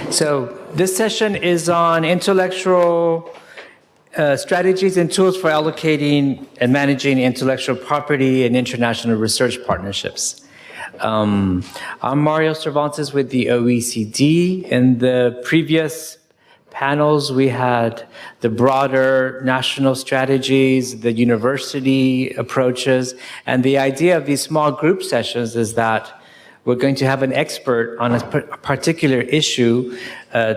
So this session is on intellectual strategies and tools for allocating and managing intellectual property and international research partnerships. I'm Mario Cervantes with the OECD. In the previous panels, we had the broader national strategies, the university approaches, and the idea of these small group sessions is that we're going to have an expert on a particular issue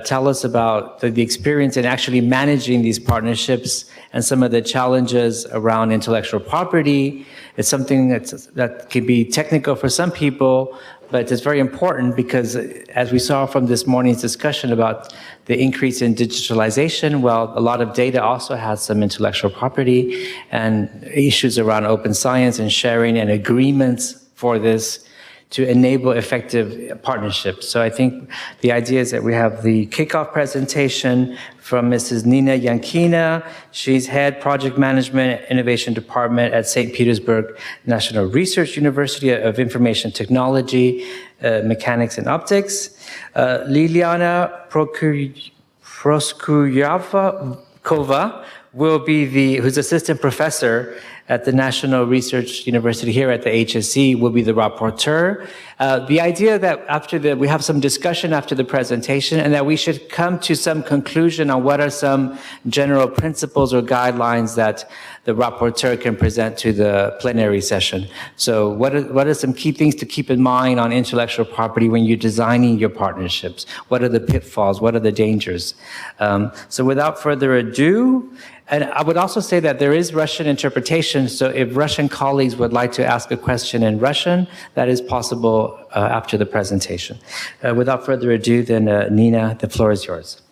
tell us about the experience in actually managing these partnerships and some of the challenges around intellectual property. It's something that can be technical for some people, but it's very important because, as we saw from this morning's discussion about the increase in digitalization, well, a lot of data also has some intellectual property, and issues around open science and sharing and agreements for this to enable effective partnerships. So I think the idea is that we have the kickoff presentation from Mrs. Nina Yankina. She's head project management innovation department at St. Petersburg National Research University of Information Technology, Mechanics and Optics. Liliana Proskuyavkova will be who's assistant professor at the National Research University here at the HSC, will be the rapporteur. The idea that we have some discussion after the presentation and that we should come to some conclusion on what are some general principles or guidelines that the rapporteur can present to the plenary session. So what are some key things to keep in mind on intellectual property when you're designing your partnerships? What are the pitfalls? What are the dangers? So without further ado, and I would also say that there is Russian interpretation, so if Russian colleagues would like to ask a question in Russian, that is possible after the presentation. Without further ado, then Nina, the floor is yours.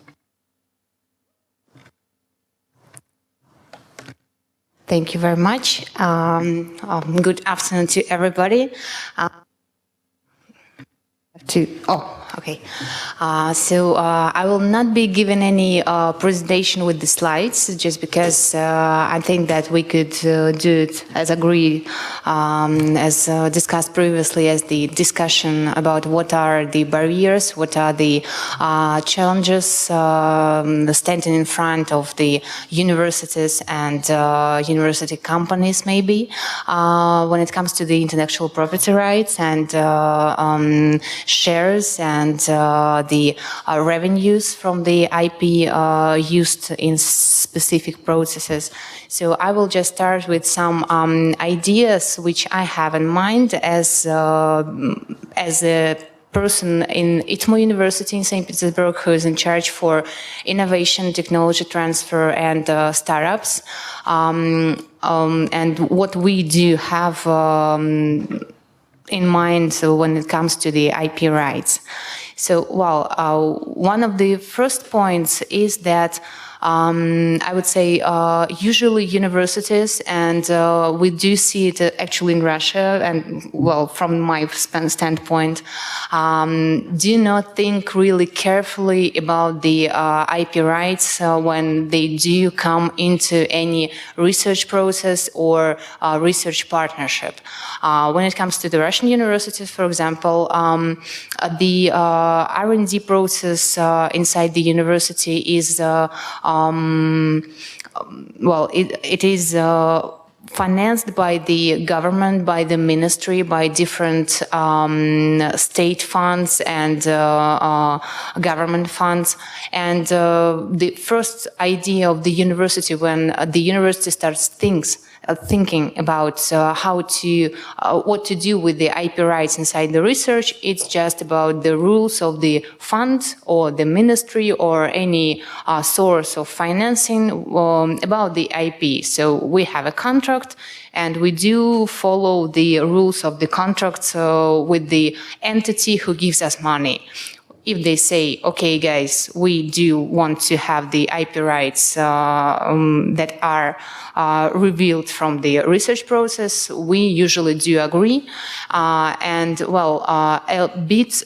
Thank you very much. Good afternoon to everybody. Okay. I will not be giving any presentation with the slides, just because I think that we could do it as agreed, as discussed previously, as the discussion about what are the barriers, what are the challenges standing in front of the universities and university companies, maybe, when it comes to the intellectual property rights and shares and the revenues from the IP used in specific processes. So I will just start with some ideas which I have in mind as a person in ITMO University in St. Petersburg who is in charge for innovation, technology transfer, and startups. And what we do have in mind when it comes to the IP rights. So, well, one of the first points is that I would say usually universities, and we do see it actually in Russia, and well, from my standpoint, do not think really carefully about the IP rights when they do come into any research process or research partnership. When it comes to the Russian universities, for example, the R&D process inside the university is well, it is financed by the government, by the ministry, by different state funds and government funds. And the first idea of the university, when the university starts thinking about what to do with the IP rights inside the research, it's just about the rules of the fund or the ministry or any source of financing about the IP. So we have a contract and we do follow the rules of the contract with the entity who gives us money. If they say, okay, guys, we do want to have the IP rights that are revealed from the research process, we usually do agree. And, well, a bit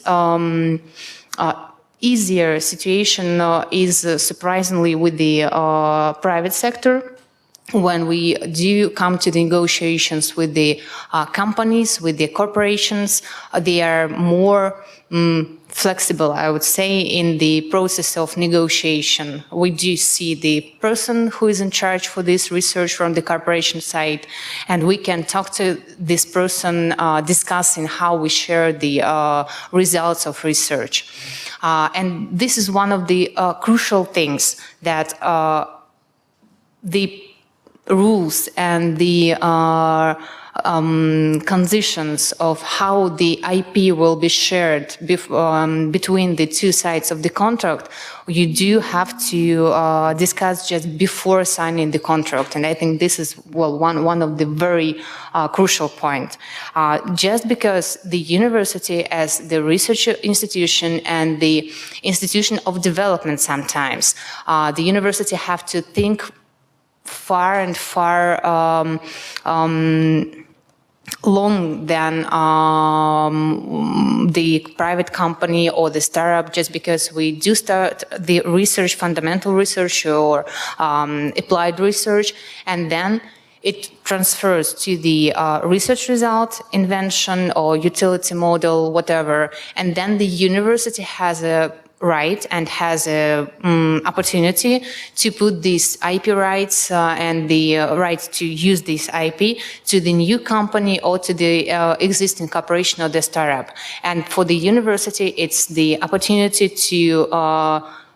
easier situation is surprisingly with the private sector. when we do come to the negotiations with the companies, with the corporations, they are more flexible, I would say, in the process of negotiation. We do see the person who is in charge for this research from the corporation side, and we can talk to this person discussing how we share the results of research. And this is one of the crucial things that the rules and the conditions of how the IP will be shared between the two sides of the contract, you do have to discuss just before signing the contract. And I think this is, well, one of the very crucial points. Just because the university as the research institution and the institution of development sometimes, the university have to think far and far long than the private company or the startup, just because we do start the research, fundamental research or applied research, and then it transfers to the research result, invention or utility model, whatever, and then the university has a right and has a opportunity to put these IP rights and the rights to use this IP to the new company or to the existing corporation or the startup. And for the university, it's the opportunity to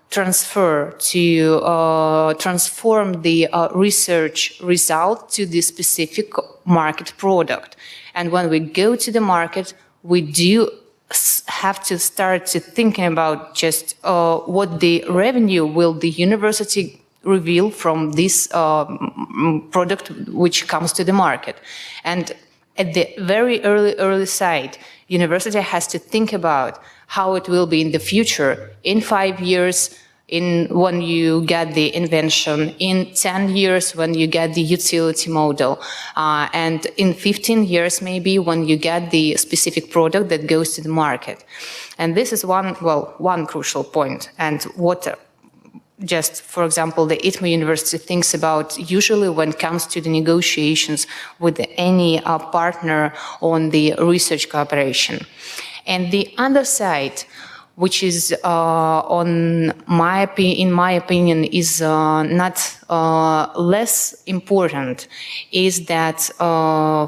transform the research result to the specific market product. And when we go to the market, we do have to start to thinking about just what the revenue will the university reveal from this product which comes to the market. And at the very early side, university has to think about how it will be in the future, in 5 years, when you get the invention, in 10 years when you get the utility model, and in 15 years maybe when you get the specific product that goes to the market. And this is one crucial point. And what just, for example, the ITMO University thinks about usually when it comes to the negotiations with any partner on the research cooperation. And the other side, which is, in my opinion, is not less important, is that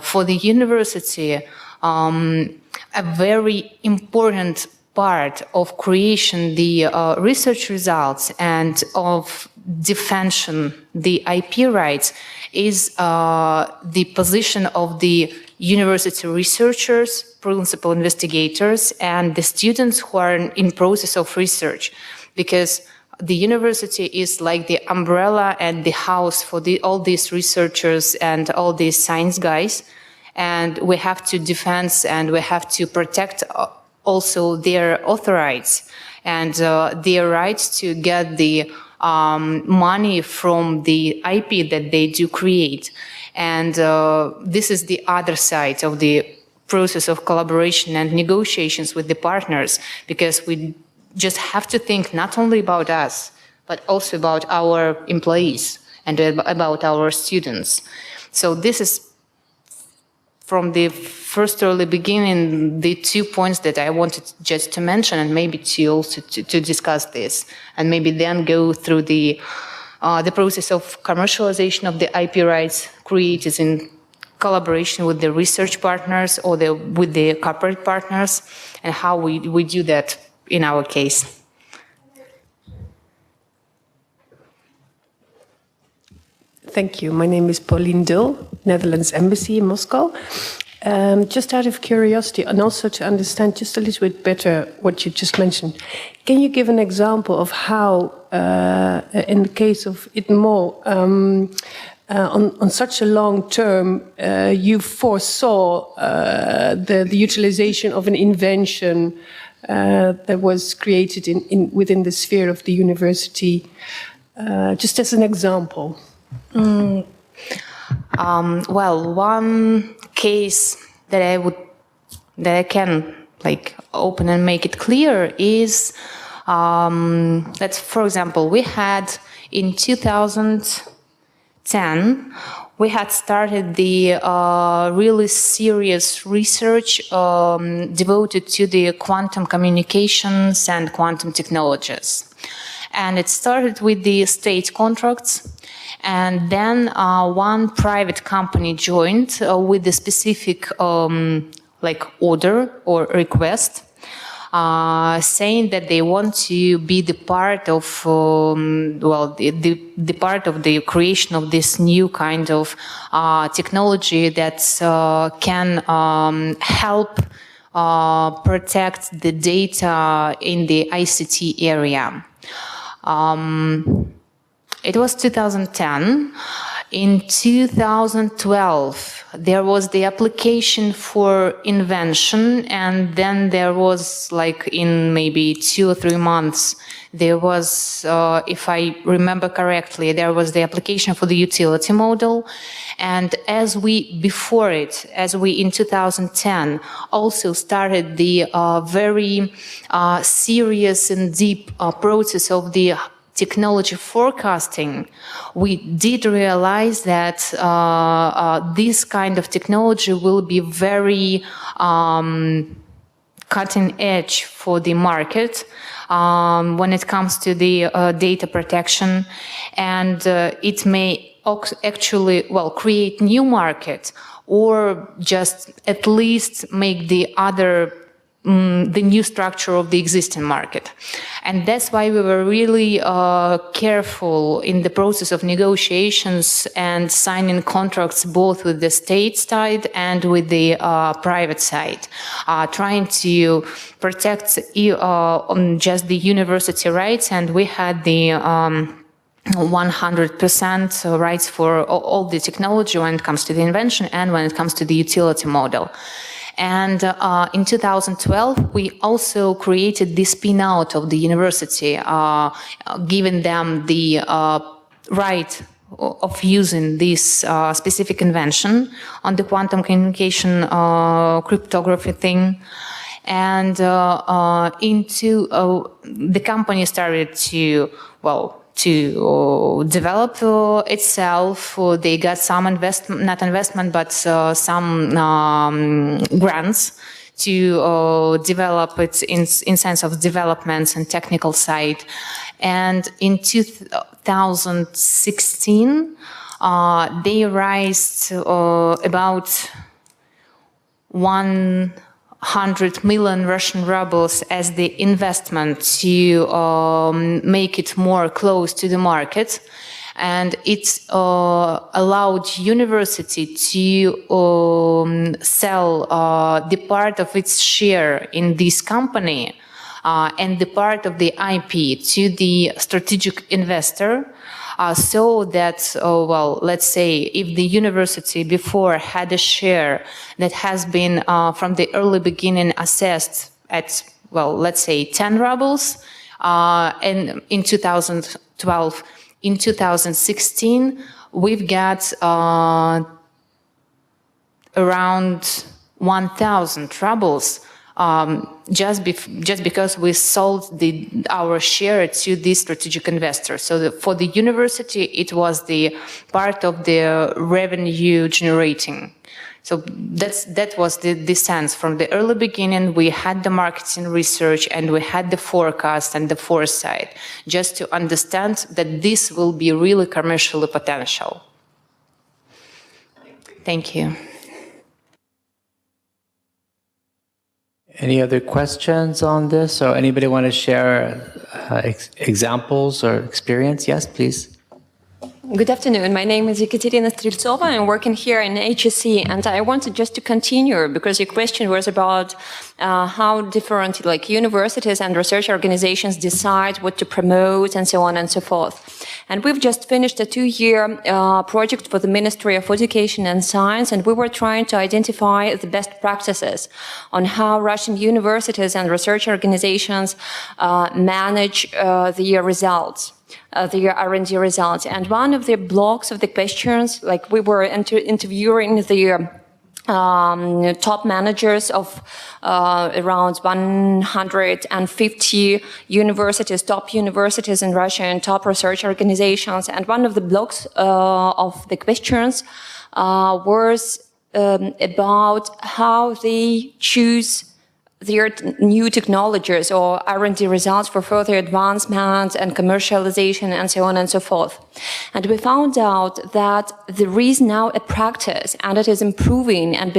for the university, a very important part of creation the research results and of defending the IP rights is the position of the university researchers, principal investigators, and the students who are in process of research, because the university is like the umbrella and the house for all these researchers and all these science guys, and we have to defend and we have to protect also their author rights and their rights to get the money from the IP that they do create. And this is the other side of the process of collaboration and negotiations with the partners, because we just have to think not only about us, but also about our employees and about our students. So this is from the first early beginning, the 2 points that I wanted just to mention, and maybe to also to discuss this, and maybe then go through the process of commercialization of the IP rights created in collaboration with the research partners or with the corporate partners, and how we do that in our case. Thank you. My name is Pauline Dull, Netherlands Embassy in Moscow. Just out of curiosity, and also to understand just a little bit better what you just mentioned, can you give an example of how, in the case of ITMO, on such a long term, you foresaw the utilization of an invention that was created within the sphere of the university, just as an example? Well, one case that I can open and make it clear is that, for example, we had in 2000 2010, we had started the really serious research devoted to the quantum communications and quantum technologies. And it started with the state contracts. And then one private company joined with the specific order or request, saying that they want to be the part of the part of the creation of this new kind of technology that can help protect the data in the ICT area. It was 2010. In 2012, there was the application for invention, and then there was, like, in maybe 2 or 3 months, there was, if I remember correctly, there was the application for the utility model. And as we in 2010 also started the very serious and deep process of the technology forecasting, we did realize that this kind of technology will be very cutting edge for the market when it comes to the data protection, and it may actually, create new market, or just at least make the new structure of the existing market. And that's why we were really careful in the process of negotiations and signing contracts both with the state side and with the private side, trying to protect just the university rights, and we had the 100% rights for all the technology when it comes to the invention and when it comes to the utility model. And in 2012, we also created the spin-out of the university, giving them the right of using this specific invention on the quantum communication cryptography thing. And the company started to develop itself. They got some some grants to develop it in sense of developments and technical side. And in 2016, they raised about 100 million Russian rubles as the investment to make it more close to the market. And it allowed university to sell the part of its share in this company and the part of the IP to the strategic investor. So that, let's say, if the university before had a share that has been from the early beginning assessed at, let's say 10 rubles, and in 2012, in 2016, we've got around 1,000 rubles. Just because we sold our share to the strategic investor. So for the university, it was the part of the revenue generating. So that was the sense. From the early beginning, we had the marketing research and we had the forecast and the foresight, just to understand that this will be really commercially potential. Thank you. Any other questions on this, or anybody want to share examples or experience? Yes, please. Good afternoon. My name is Ekaterina Streltsova. I'm working here in HSE, and I wanted just to continue because your question was about how different universities and research organizations decide what to promote and so on and so forth. And we've just finished a 2-year project for the Ministry of Education and Science, and we were trying to identify the best practices on how Russian universities and research organizations manage the results. The R&D results. And one of the blocks of the questions, we were interviewing the top managers of around 150 universities, top universities in Russia, and top research organizations. And one of the blocks of the questions was about how they choose their new technologies or R&D results for further advancement and commercialization and so on and so forth. And we found out that there is now a practice, and it is improving and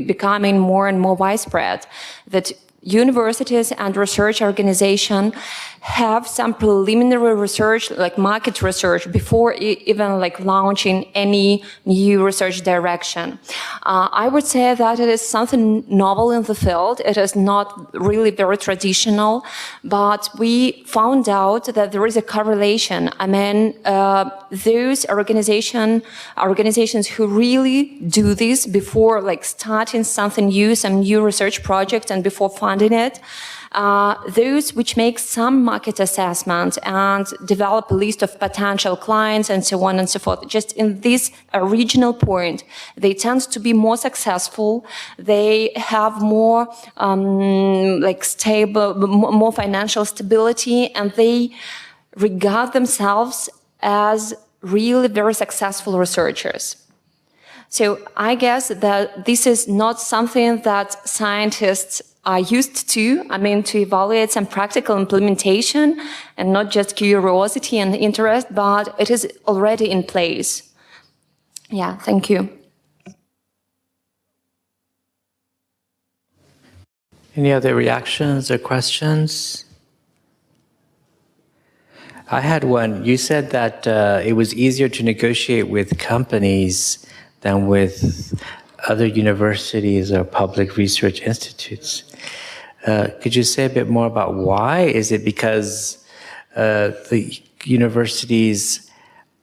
becoming more and more widespread, that universities and research organizations have some preliminary research, like market research, before even like launching any new research direction. I would say that it is something novel in the field. It is not really very traditional, but we found out that there is a correlation. I mean, those organizations who really do this before like starting something new, some new research project, and before funding it, those which make some market assessment and develop a list of potential clients and so on and so forth. Just in this original point, they tend to be more successful. They have more stable, more financial stability, and they regard themselves as really very successful researchers. So I guess that this is not something that scientists are used to, to evaluate some practical implementation and not just curiosity and interest, but it is already in place. Yeah, thank you. Any other reactions or questions? I had one. You said that it was easier to negotiate with companies than with other universities or public research institutes. Could you say a bit more about why? Is it because the universities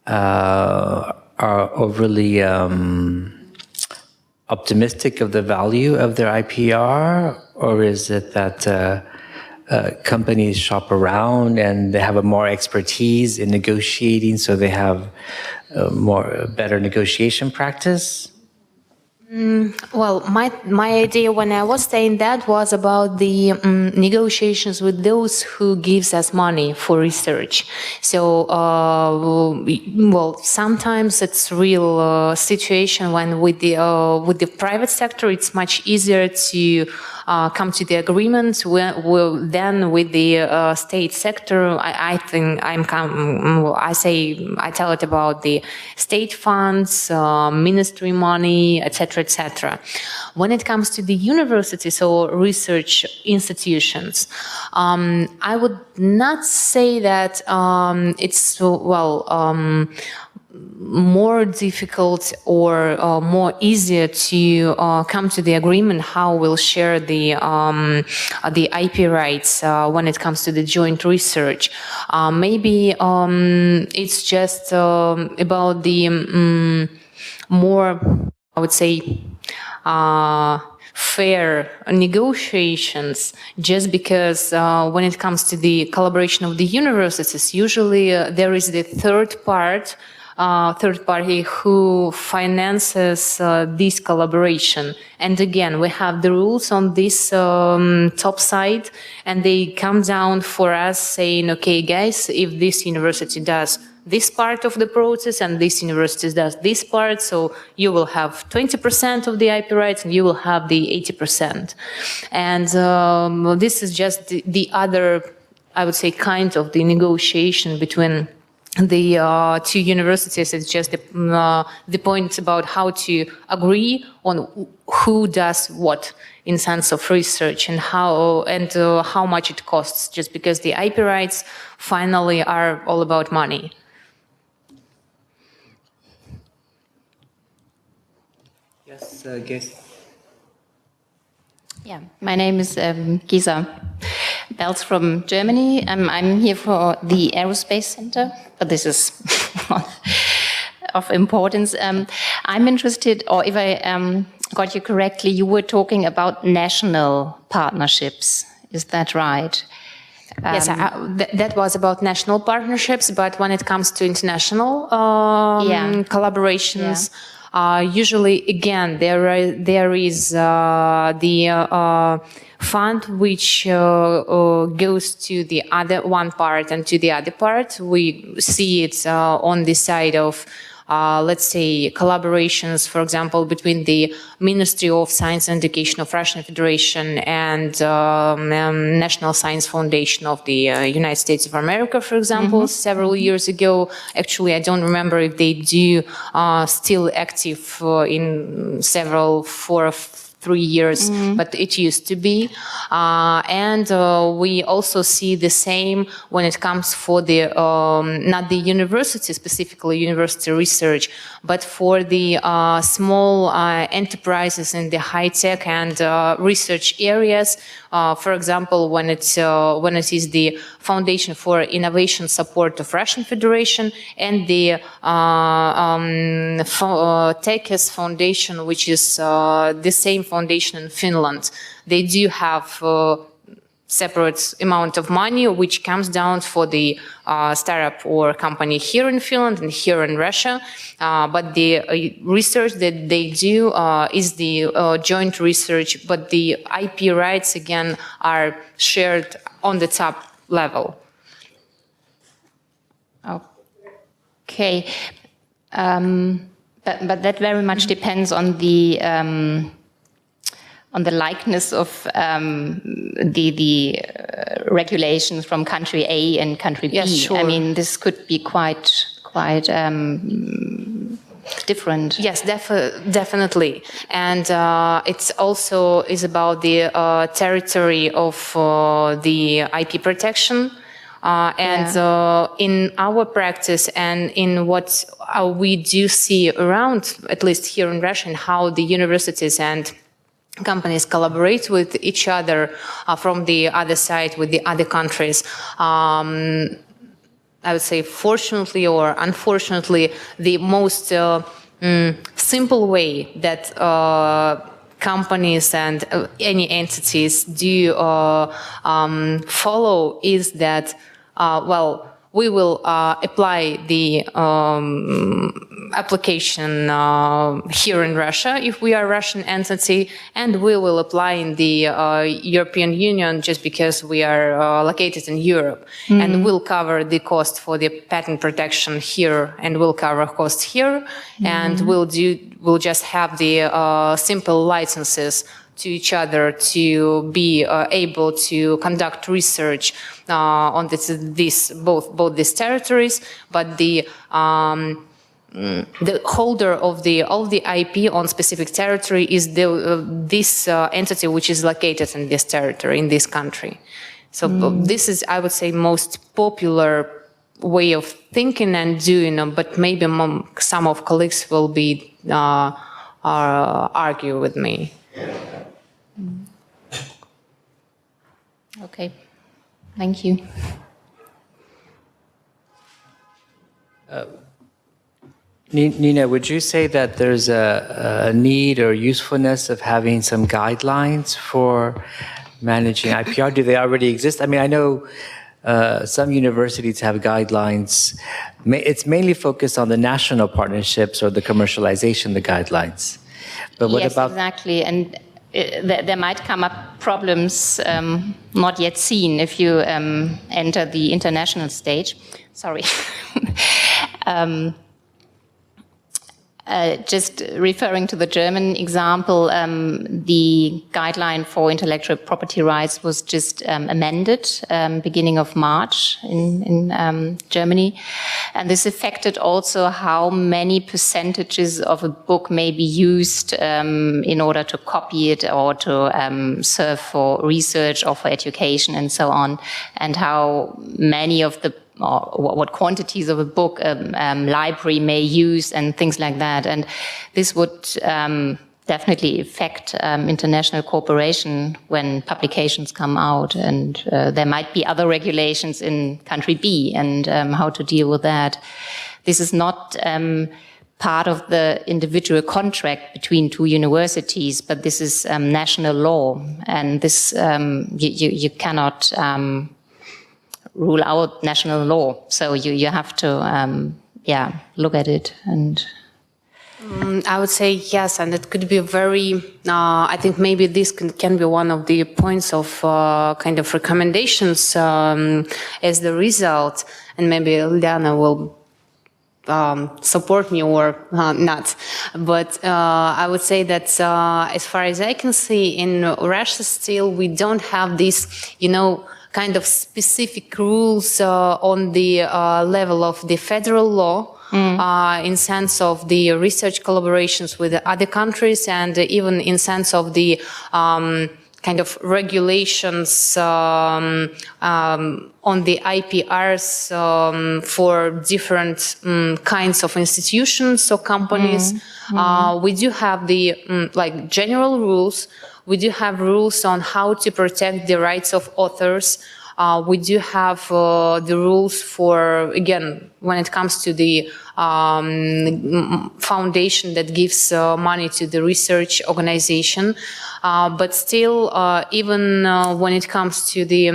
are overly optimistic of the value of their IPR, or is it that companies shop around and they have a more expertise in negotiating, so they have better negotiation practice? Well, my idea when I was saying that was about the negotiations with those who gives us money for research. So, well, sometimes it's real situation when with the private sector, it's much easier to come to the agreement than with the state sector. I tell it about the state funds, ministry money, etc., etc. When it comes to the universities or research institutions, I would not say that it's more difficult or more easier to come to the agreement how we'll share the IP rights when it comes to the joint research. Maybe it's just about the more, I would say, fair negotiations, just because when it comes to the collaboration of the universities, usually there is the third party who finances this collaboration. And again, we have the rules on this top side, and they come down for us saying, okay, guys, if this university does this part of the process and this university does this part, so you will have 20% of the IP rights and you will have the 80%. And this is just the other, I would say, kind of the negotiation between the two universities. Is just the point about how to agree on who does what in sense of research and how much it costs, just because the IP rights finally are all about money. Yes, Gesa. Yeah, my name is Gesa Belz from Germany. I'm here for the Aerospace Center, but this is of importance. I'm interested, or if I got you correctly, you were talking about national partnerships. Is that right? Yes, that was about national partnerships, but when it comes to international collaborations, usually, again, there is the fund which goes to the other one part and to the other part. We see it on the side of let's say, collaborations, for example, between the Ministry of Science and Education of Russian Federation and National Science Foundation of the United States of America, for example, several years ago. Actually, I don't remember if they do still active in several 4 or 3 years, but it used to be. And we also see the same when it comes for the, not the university, specifically university research, but for the small enterprises in the high-tech and research areas. For example, when it is the Foundation for Innovation Support of Russian Federation and the Tekes Foundation, which is the same foundation in Finland. They do have separate amount of money which comes down for the startup or company here in Finland and here in Russia. But the research that they do is the joint research, but the IP rights again are shared on the top level. Okay. But that very much depends on the likeness of the regulations from country A and country B. Yes, sure. I mean, this could be quite different. Yes, definitely. And it's also is about the territory of the IP protection. In our practice and in what we do see around, at least here in Russia, and how the universities and companies collaborate with each other from the other side with the other countries. I would say fortunately or unfortunately, the most simple way that companies and any entities do follow is that, we will apply the application here in Russia if we are a Russian entity, and we will apply in the European Union just because we are located in Europe, and we'll cover the cost for the patent protection here, and we'll cover costs here, and we'll just have the simple licenses to each other to be able to conduct research on both these territories, but the holder of all the IP on specific territory is this entity which is located in this territory, in this country. So this is, I would say, most popular way of thinking and doing, but maybe some of colleagues will be argue with me. Okay, thank you. Nina, would you say that there's a need or usefulness of having some guidelines for managing IPR? Do they already exist? I mean, I know some universities have guidelines. It's mainly focused on the national partnerships or the commercialization, the guidelines. But what about... Yes, exactly. And there might come up problems not yet seen if you enter the international stage. Sorry. Just referring to the German example, the guideline for intellectual property rights was just amended beginning of March in Germany. And this affected also how many percentages of a book may be used in order to copy it or to serve for research or for education and so on, and how many of the what quantities of a book library may use and things like that. And this would definitely affect international cooperation when publications come out. And there might be other regulations in country B and how to deal with that. This is not part of the individual contract between two universities, but this is national law. And this you cannot rule out national law, so you have to look at it. And I would say yes, and it could be very, I think maybe this can be one of the points of kind of recommendations as the result, and maybe Liana will support me or not. But I would say that as far as I can see, in Russia still we don't have this, kind of specific rules on the level of the federal law. In sense of the research collaborations with other countries, and even in sense of the kind of regulations on the IPRs for different kinds of institutions or companies. We do have the like general rules. We do have rules on how to protect the rights of authors. We do have the rules for, again, when it comes to the foundation that gives money to the research organization. But still, even when it comes to the,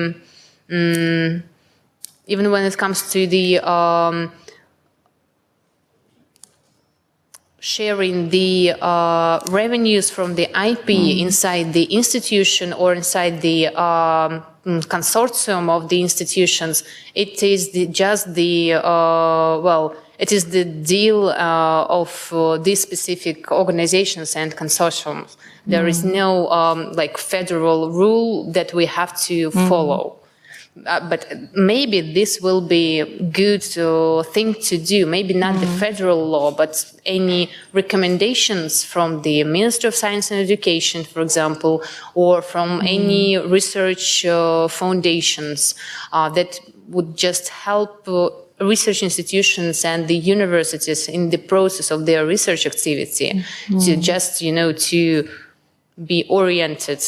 sharing the revenues from the IP inside the institution or inside the consortium of the institutions, it is it is the deal of these specific organizations and consortiums. There is no like federal rule that we have to follow. But maybe this will be a good thing to do. Maybe not the federal law, but any recommendations from the Ministry of Science and Education, for example, or from any research foundations that would just help research institutions and the universities in the process of their research activity to just, to be oriented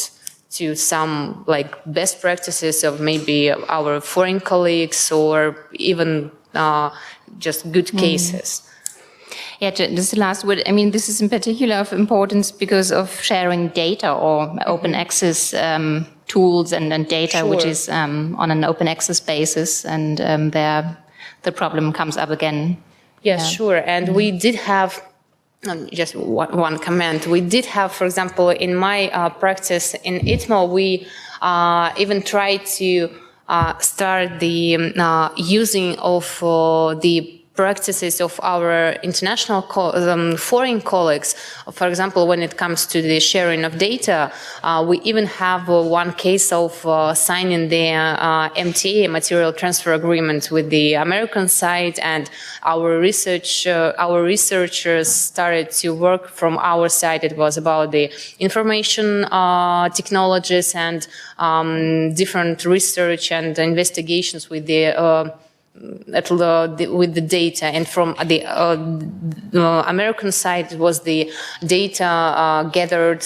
to some like best practices of maybe our foreign colleagues or even just good cases. Yeah, just the last word. I mean, this is in particular of importance because of sharing data or open access tools and data, which is on an open access basis, and there the problem comes up again. Yes, sure. And we did have just one comment. We did have, for example, in my practice in ITMO, we even tried to start the using of the practices of our international foreign colleagues. For example, when it comes to the sharing of data, we even have one case of signing the MTA, Material Transfer Agreement, with the American side, and our researchers started to work from our side. It was about the information technologies and different research and investigations with the with the data, and from the American side it was the data gathered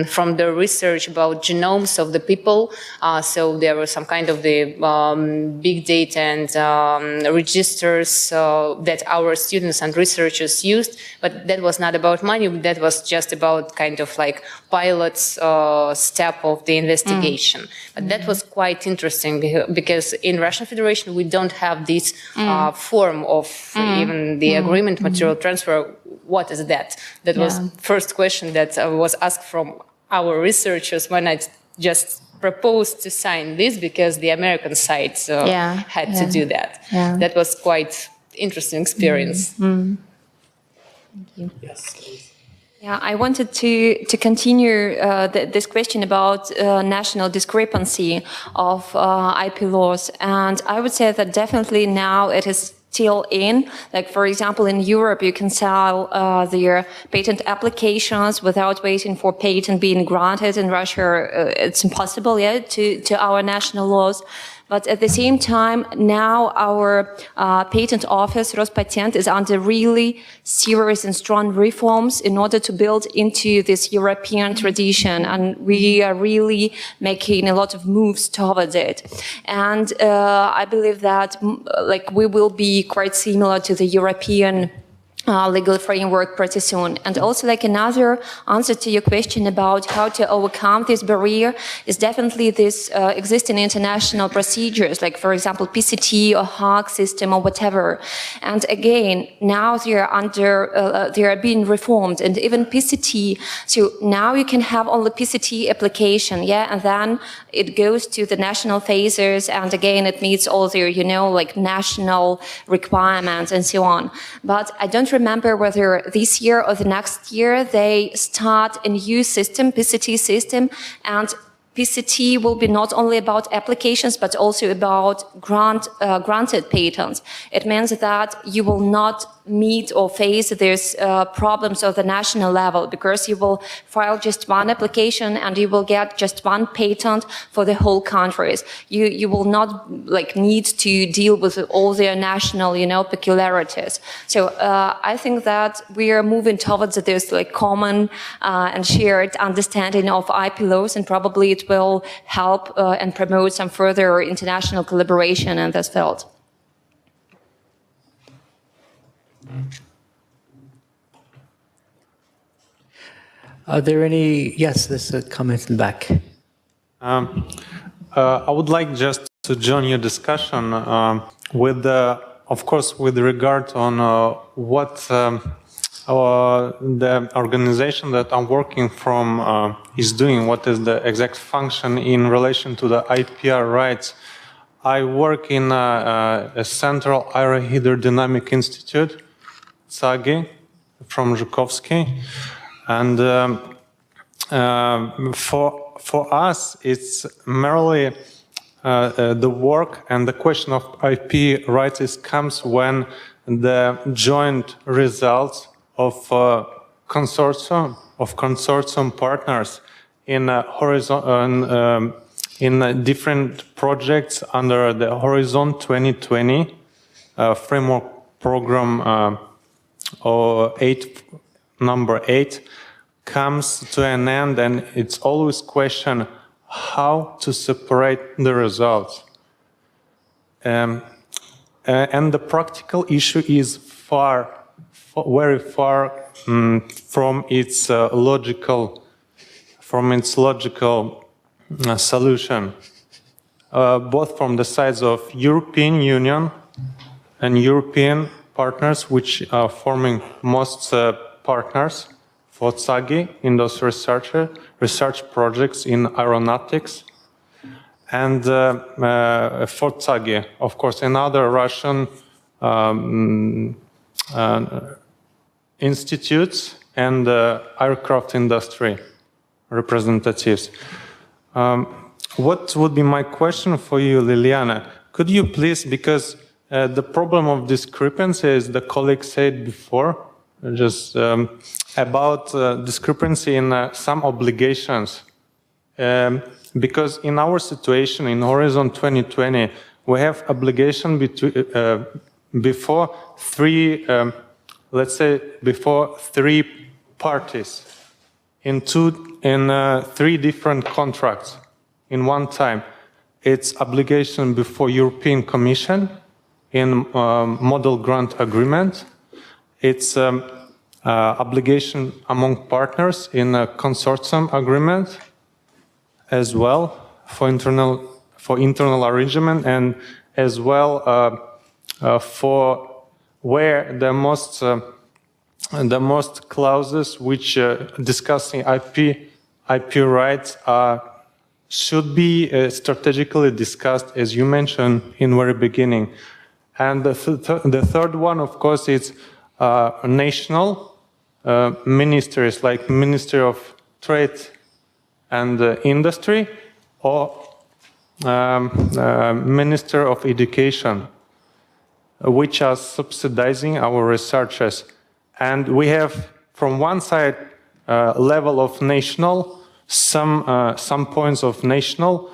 from the research about genomes of the people. So there was some kind of the big data and registers that our students and researchers used, but that was not about money. That was just about kind of like pilot step of the investigation. But that was quite interesting because in Russian Federation we don't have this form of even the agreement material transfer. What is that? That was first question that was asked from our researchers when I just proposed to sign this, because the American side had to do that. That was quite interesting experience. Thank you. Yes, please. Yeah, I wanted to continue this question about national discrepancy of IP laws, and I would say that definitely now it is still in. Like, for example, in Europe, you can sell their patent applications without waiting for patent being granted. In Russia, it's impossible yet to our national laws. But at the same time, now our patent office, Rospatent, is under really serious and strong reforms in order to build into this European tradition. And we are really making a lot of moves towards it. And I believe that like we will be quite similar to the European legal framework pretty soon. And also like another answer to your question about how to overcome this barrier is definitely this existing international procedures, like for example PCT or HAG system or whatever. And again, now they are being reformed, and even PCT. So now you can have only PCT application, yeah, and then it goes to the national phases, and again it meets all their, you know, like national requirements and so on. But I don't remember whether this year or the next year they start a new system, PCT system, and PCT will be not only about applications, but also about granted patents. It means that you will not meet or face these problems of the national level, because you will file just one application and you will get just one patent for the whole countries. You will not like need to deal with all their national, you know, peculiarities. So I think that we are moving towards this like common and shared understanding of IP laws, and probably it will help and promote some further international collaboration in this field. Are there any? Yes, there's a comment in the back. I would like just to join your discussion with, of course, with regard on what the organization that I'm working from is doing, what is the exact function in relation to the IPR rights. I work in a Central Aerohydrodynamic Institute, CAGI, from Zhukovsky, and for us it's merely the work, and the question of IP rights comes when the joint results of consortium partners in in different projects under the Horizon 2020 framework program number 8 comes to an end, and it's always question how to separate the results. And the practical issue is very far from its logical solution, both from the sides of European Union and European partners, which are forming most partners for TSAGI in those research projects in aeronautics, and for TSAGI, of course, another Russian institutes and aircraft industry representatives. What would be my question for you, Liliana? Could you please, because the problem of discrepancy, as the colleague said before, just about discrepancy in some obligations. Because in our situation, in Horizon 2020, we have obligation before three, let's say, before three parties in three different contracts in one time. It's obligation before European Commission in model grant agreement. It's obligation among partners in a consortium agreement as well for internal arrangement, and as well for where the most clauses which discussing IP rights should be strategically discussed, as you mentioned in very beginning. And the third one, of course, is national ministries like Ministry of Trade and Industry or Minister of Education, which are subsidizing our researchers. And we have, from one side, level of national, some points of national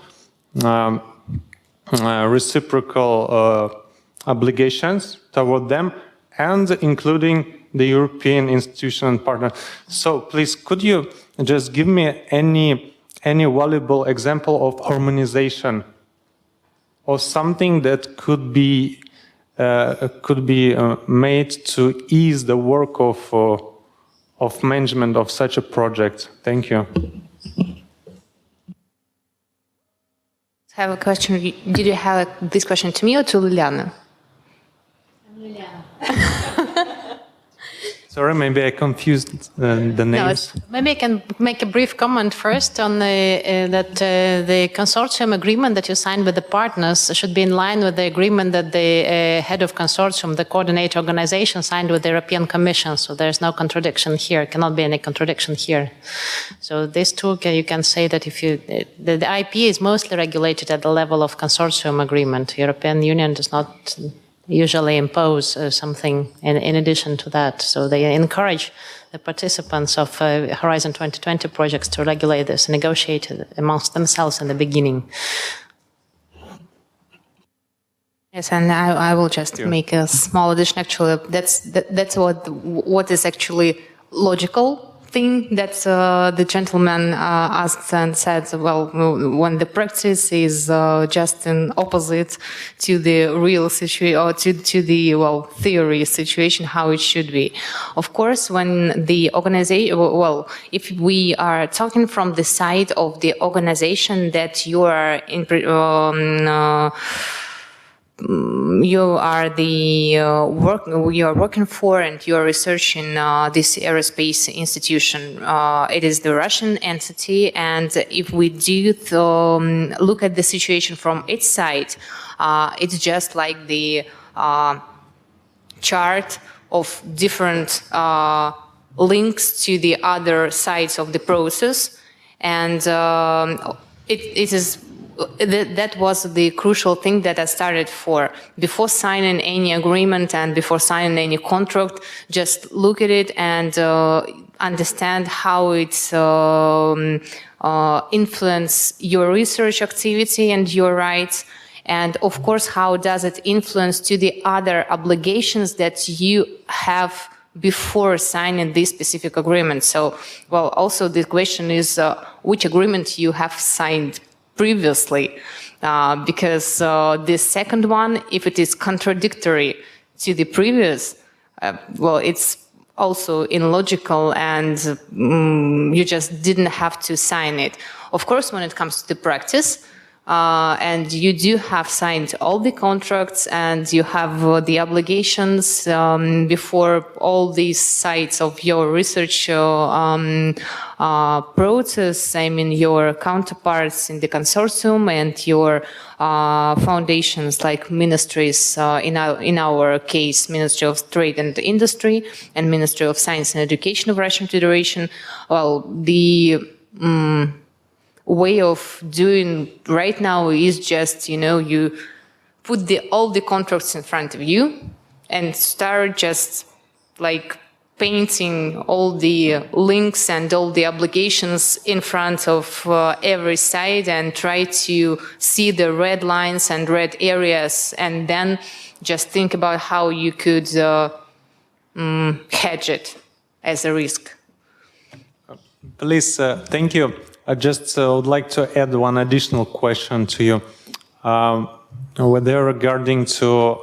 reciprocal obligations toward them, and including the European institution and partner. So please, could you just give me any valuable example of harmonization or something that could be could be made to ease the work of management of such a project? Thank you. I have a question. Did you have this question to me or to Liliana? Sorry, maybe I confused the names. No, maybe I can make a brief comment first on the consortium agreement that you signed with the partners should be in line with the agreement that the head of consortium, the coordinator organization, signed with the European Commission. So there's no contradiction here. Cannot be any contradiction here. So these two, you can say that if you, the IP is mostly regulated at the level of consortium agreement. European Union does not usually impose something in addition to that. So they encourage the participants of Horizon 2020 projects to regulate this, negotiate it amongst themselves in the beginning. Yes, and I will just make a small addition. Actually, that's what is actually logical thing that the gentleman asked and said, well, when the practice is just an opposite to the real situation or to the, well, theory situation, how it should be. Of course, when the organization, well, if we are talking from the side of the organization that you are in, you are you are working for and you are researching this aerospace institution. It is the Russian entity, and if we do look at the situation from its side, it's just like the chart of different links to the other sides of the process, and it is. That was the crucial thing that I started for. Before signing any agreement and before signing any contract, just look at it and understand how it's influence your research activity and your rights. And of course, how does it influence to the other obligations that you have before signing this specific agreement. So, well, also the question is which agreement you have signed previously, because the second one, if it is contradictory to the previous, well, it's also illogical and you just didn't have to sign it. Of course, when it comes to the practice, and you do have signed all the contracts and you have the obligations before all these sides of your research process, I mean your counterparts in the consortium and your foundations like ministries, in our case, Ministry of Trade and Industry and Ministry of Science and Education of Russian Federation. Well, the way of doing right now is just, you know, you put all the contracts in front of you and start just like painting all the links and all the obligations in front of every side and try to see the red lines and red areas, and then just think about how you could hedge it as a risk. Please, thank you. I just would like to add one additional question to you. Whether regarding to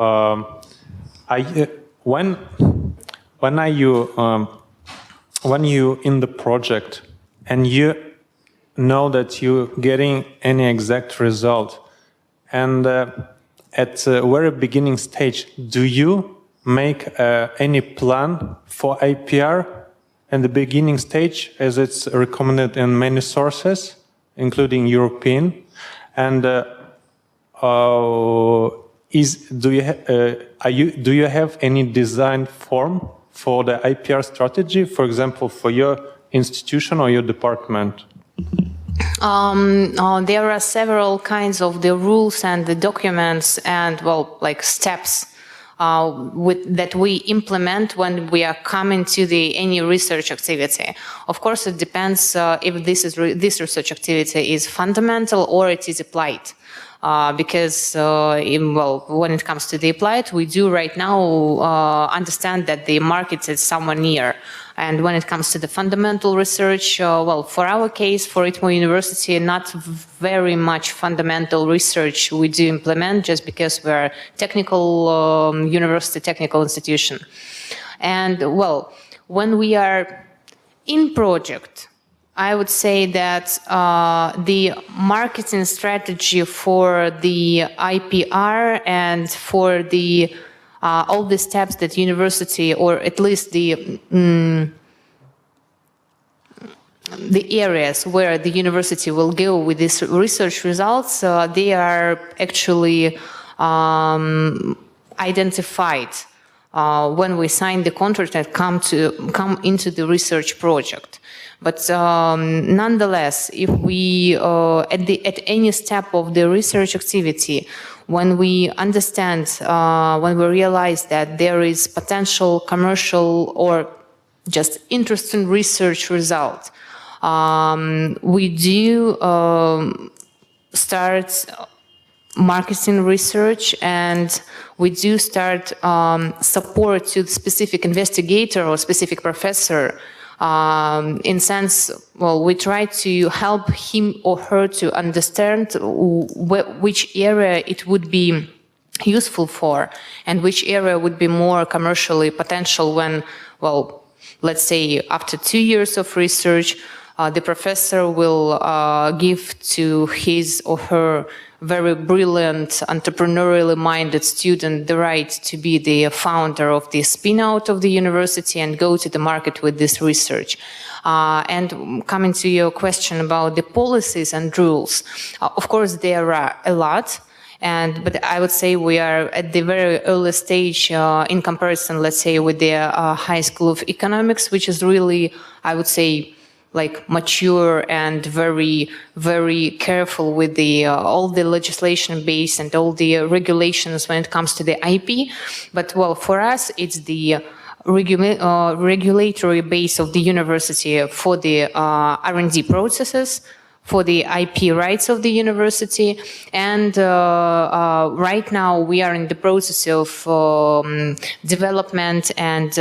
when you in the project and you know that you're getting any exact result, and at the very beginning stage, do you make any plan for IPR in the beginning stage, as it's recommended in many sources, including European? And do you have any design form for the IPR strategy, for example, for your institution or your department? There are several kinds of the rules and the documents and, well, like steps that we implement when we are coming to any research activity. Of course, it depends if this research activity is fundamental or it is applied. Because, when it comes to the applied, we do right now understand that the market is somewhere near. And when it comes to the fundamental research, well, for our case, for ITMO University, not very much fundamental research we do implement just because we're a technical university, technical institution. And well, when we are in project, I would say that the marketing strategy for the IPR and for the all the steps that university, or at least the areas where the university will go with these research results, they are actually identified when we sign the contract and come into the research project. But nonetheless, if we at any step of the research activity, when we understand, when we realize that there is potential commercial or just interesting research result, we do start marketing research, and we do start support to the specific investigator or specific professor. In sense, well, we try to help him or her to understand which area it would be useful for, and which area would be more commercially potential when, well, let's say after 2 years of research, the professor will give to his or her very brilliant, entrepreneurially minded student the right to be the founder of the spin-out of the university and go to the market with this research. And coming to your question about the policies and rules, of course there are a lot, but I would say we are at the very early stage in comparison, let's say, with the High School of Economics, which is really, I would say, like mature and very, very careful with the all the legislation base and all the regulations when it comes to the IP. But well, for us, it's the regulatory base of the university for the R&D processes, for the IP rights of the university. And right now we are in the process of development and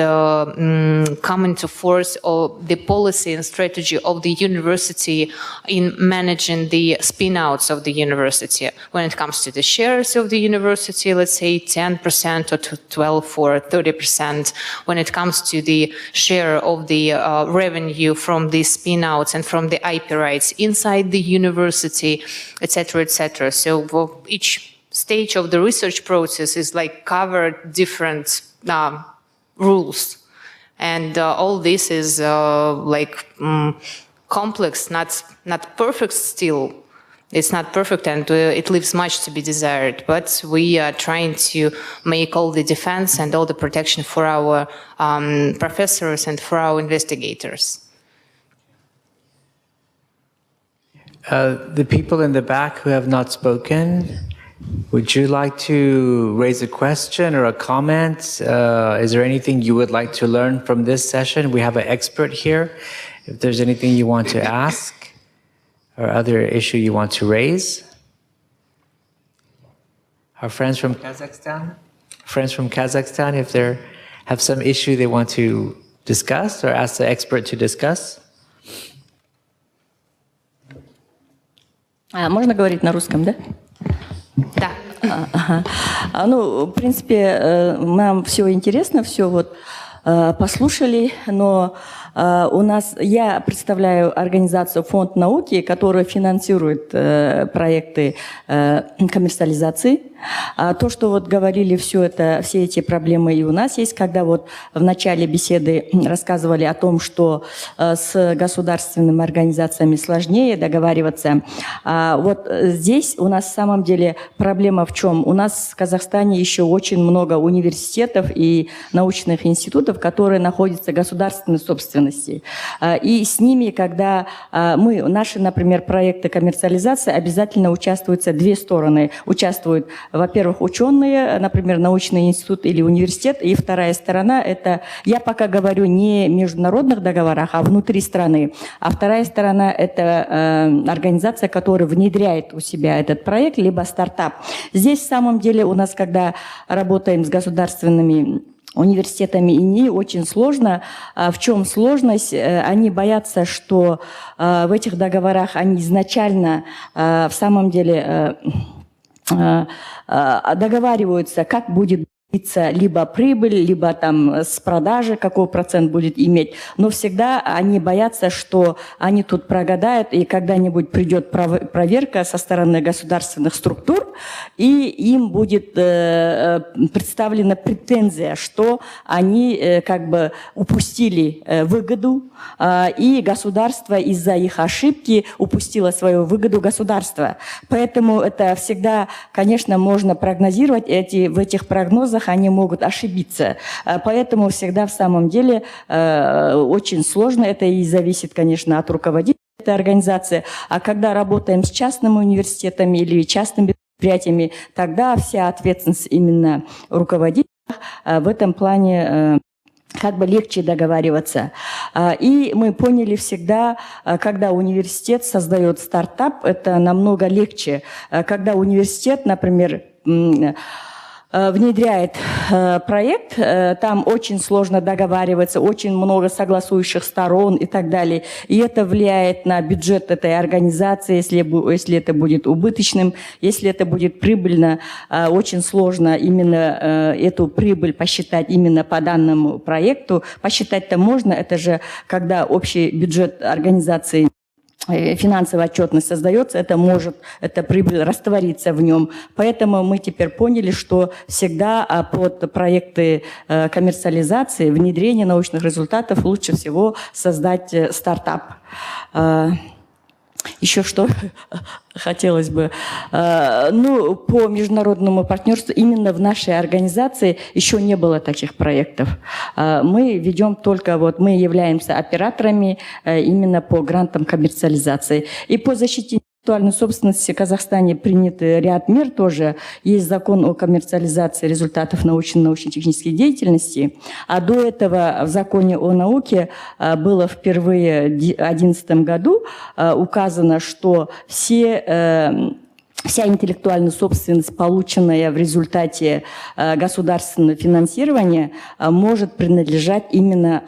coming to force of the policy and strategy of the university in managing the spin-outs of the university. When it comes to the shares of the university, let's say 10% or 12 or 30%. When it comes to the share of the revenue from the spin-outs and from the IP rights inside the university, etc., etc. So well, each stage of the research process is like covered different rules, and all this is like complex, not perfect still. It's not perfect, and it leaves much to be desired. But we are trying to make all the defense and all the protection for our professors and for our investigators. The people in the back who have not spoken, would you like to raise a question or a comment? Is there anything you would like to learn from this session? We have an expert here. If there's anything you want to ask or other issue you want to raise. Our friends from Kazakhstan? Friends from Kazakhstan, if they have some issue they want to discuss or ask the expert to discuss? Можно говорить на русском, да? Да. Ну, в принципе, нам все интересно, все вот послушали, но у нас, я представляю организацию «Фонд науки», которая финансирует проекты коммерциализации. То, что вот говорили, все эти проблемы и у нас есть, когда вот в начале беседы рассказывали о том, что с государственными организациями сложнее договариваться. Вот здесь у нас в самом деле проблема в чем? У нас в Казахстане еще очень много университетов и научных институтов, которые находятся в государственной собственности. И с ними, когда наши, например, проекты коммерциализации, обязательно участвуются две стороны. Участвуют, во-первых, ученые, например, научный институт или университет, и вторая сторона – это, я пока говорю не о международных договорах, а внутри страны, а вторая сторона – это организация, которая внедряет у себя этот проект, либо стартап. Здесь, в самом деле, у нас, когда работаем с государственными университетами ИНИ очень сложно. В чем сложность? Они боятся, что в этих договорах они изначально в самом деле договариваются, как будет либо прибыль, либо там с продажи, какой процент будет иметь. Но всегда они боятся, что они тут прогадают, и когда-нибудь придет проверка со стороны государственных структур, и им будет представлена претензия, что они как бы упустили выгоду, и государство из-за их ошибки упустило свою выгоду государства. Поэтому это всегда, конечно, можно прогнозировать, в этих прогнозах они могут ошибиться. Поэтому всегда в самом деле очень сложно. Это и зависит, конечно, от руководителя этой организации. А когда работаем с частными университетами или частными предприятиями, тогда вся ответственность именно руководителя. В этом плане как бы легче договариваться. И мы поняли всегда, когда университет создает стартап, это намного легче. Когда университет, например, внедряет проект, там очень сложно договариваться, очень много согласующих сторон и так далее. И это влияет на бюджет этой организации, если это будет убыточным, если это будет прибыльно, очень сложно именно эту прибыль посчитать именно по данному проекту. Посчитать-то можно, это же когда общий бюджет организации, финансовая отчетность создается, эта прибыль раствориться в нем. Поэтому мы теперь поняли, что всегда под проекты коммерциализации, внедрения научных результатов лучше всего создать стартап. Еще что хотелось бы. По международному партнерству именно в нашей организации еще не было таких проектов. Мы ведем только, мы являемся операторами именно по грантам коммерциализации. И по защите интеллектуальной собственности в Казахстане принят ряд мер тоже. Есть закон о коммерциализации результатов научно-технической деятельности. А до этого в законе о науке было впервые в 2011 году указано, что вся интеллектуальная собственность, полученная в результате государственного финансирования, может принадлежать именно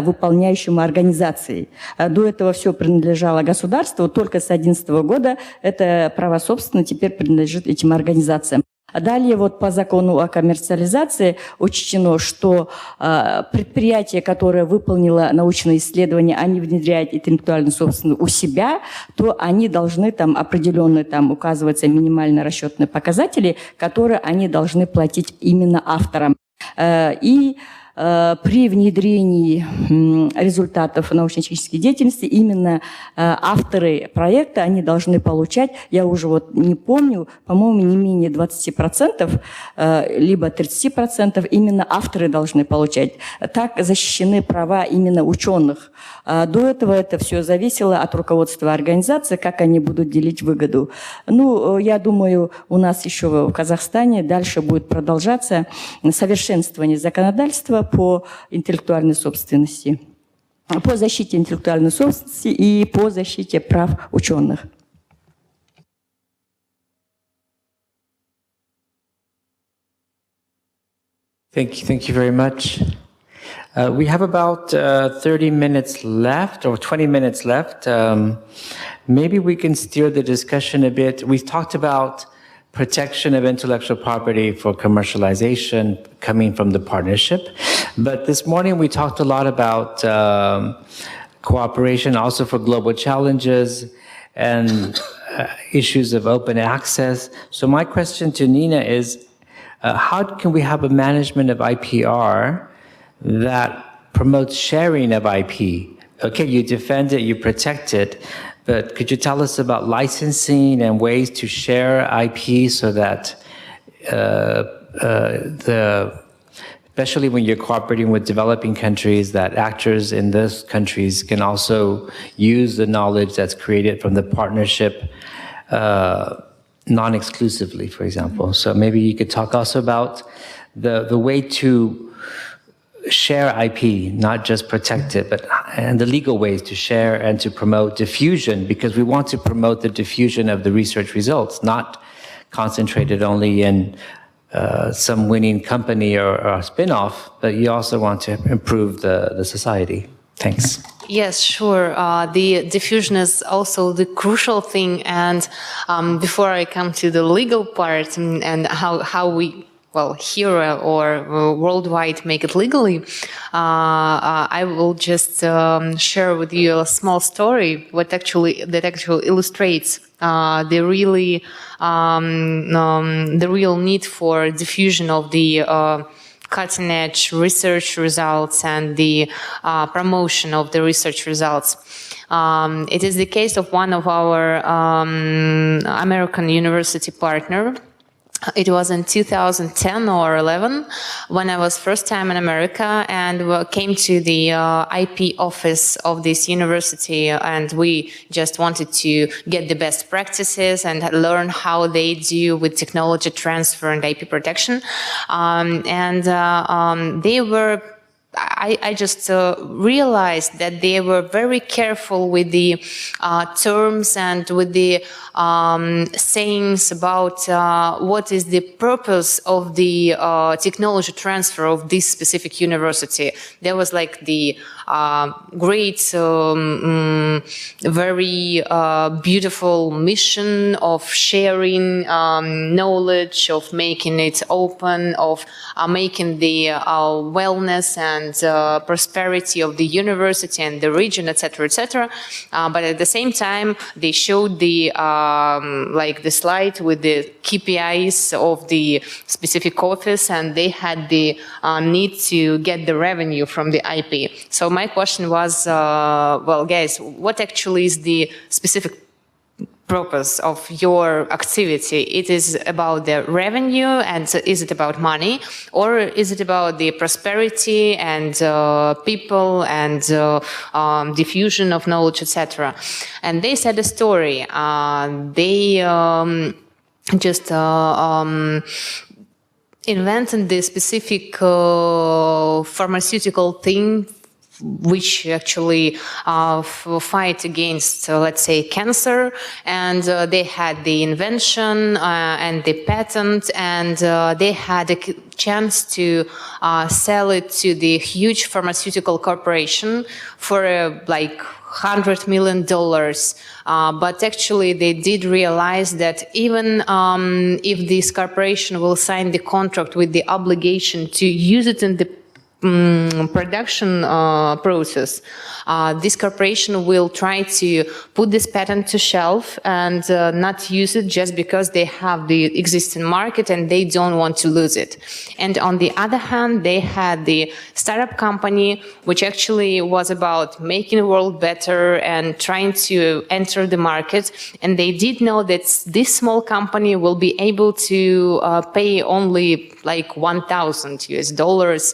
выполняющему организации. До этого все принадлежало государству, только с 2011 года это право собственности теперь принадлежит этим организациям. А далее по закону о коммерциализации учтено, что предприятие, которое выполнило научное исследование, они внедряют интеллектуальную собственность у себя, то они должны определенные, указываются минимально расчетные показатели, которые они должны платить именно авторам. И при внедрении результатов научно-технической деятельности именно авторы проекта, они должны получать, я уже не помню, по-моему, не менее 20%, либо 30% именно авторы должны получать. Так защищены права именно ученых. До этого это все зависело от руководства организации, как они будут делить выгоду. Я думаю, у нас еще в Казахстане дальше будет продолжаться совершенствование законодательства по интеллектуальной собственности, по защите интеллектуальной собственности и по защите прав ученых. Thank you very much. We have about 30 minutes left, or 20 minutes left. Maybe we can steer the discussion a bit. We've talked about protection of intellectual property for commercialization coming from the partnership. But this morning we talked a lot about cooperation also for global challenges and issues of open access. So my question to Nina is, how can we have a management of IPR that promotes sharing of IP? Okay, you defend it, you protect it, but could you tell us about licensing and ways to share IP so that especially when you're cooperating with developing countries, that actors in those countries can also use the knowledge that's created from the partnership non-exclusively, for example. So maybe you could talk also about the way to share IP, not just protect it, and the legal ways to share and to promote diffusion, because we want to promote the diffusion of the research results, not concentrated only in some winning company or spin-off, but you also want to improve the society. Thanks. Yes, sure. The diffusion is also the crucial thing. And before I come to the legal part and how we, well, here or worldwide make it legally, I will just share with you a small story that actually illustrates the real need for diffusion of the cutting-edge research results and the promotion of the research results. It is the case of one of our American university partner. It was in 2010 or 11 when I was first time in America and came to the IP office of this university, and we just wanted to get the best practices and learn how they do with technology transfer and IP protection. They were I just realized that they were very careful with the terms and with the sayings about what is the purpose of the technology transfer of this specific university. There was like the great, very beautiful mission of sharing knowledge, of making it open, of making the wellness and prosperity of the university and the region, etc., etc. But at the same time, they showed the like the slide with the KPIs of the specific office, and they had the need to get the revenue from the IP. So my question was, well, guys, what actually is the specific purpose of your activity? It is about the revenue, and is it about money, or is it about the prosperity and people and diffusion of knowledge, etc.? And they said a story. They just invented the specific pharmaceutical thing which actually fight against, let's say, cancer, and they had the invention and the patent, and they had a chance to sell it to the huge pharmaceutical corporation for like $100 million. But actually they did realize that even if this corporation will sign the contract with the obligation to use it in the production process, this corporation will try to put this patent to shelf and not use it just because they have the existing market and they don't want to lose it. And on the other hand, they had the startup company, which actually was about making the world better and trying to enter the market. And they did know that this small company will be able to pay only like $1,000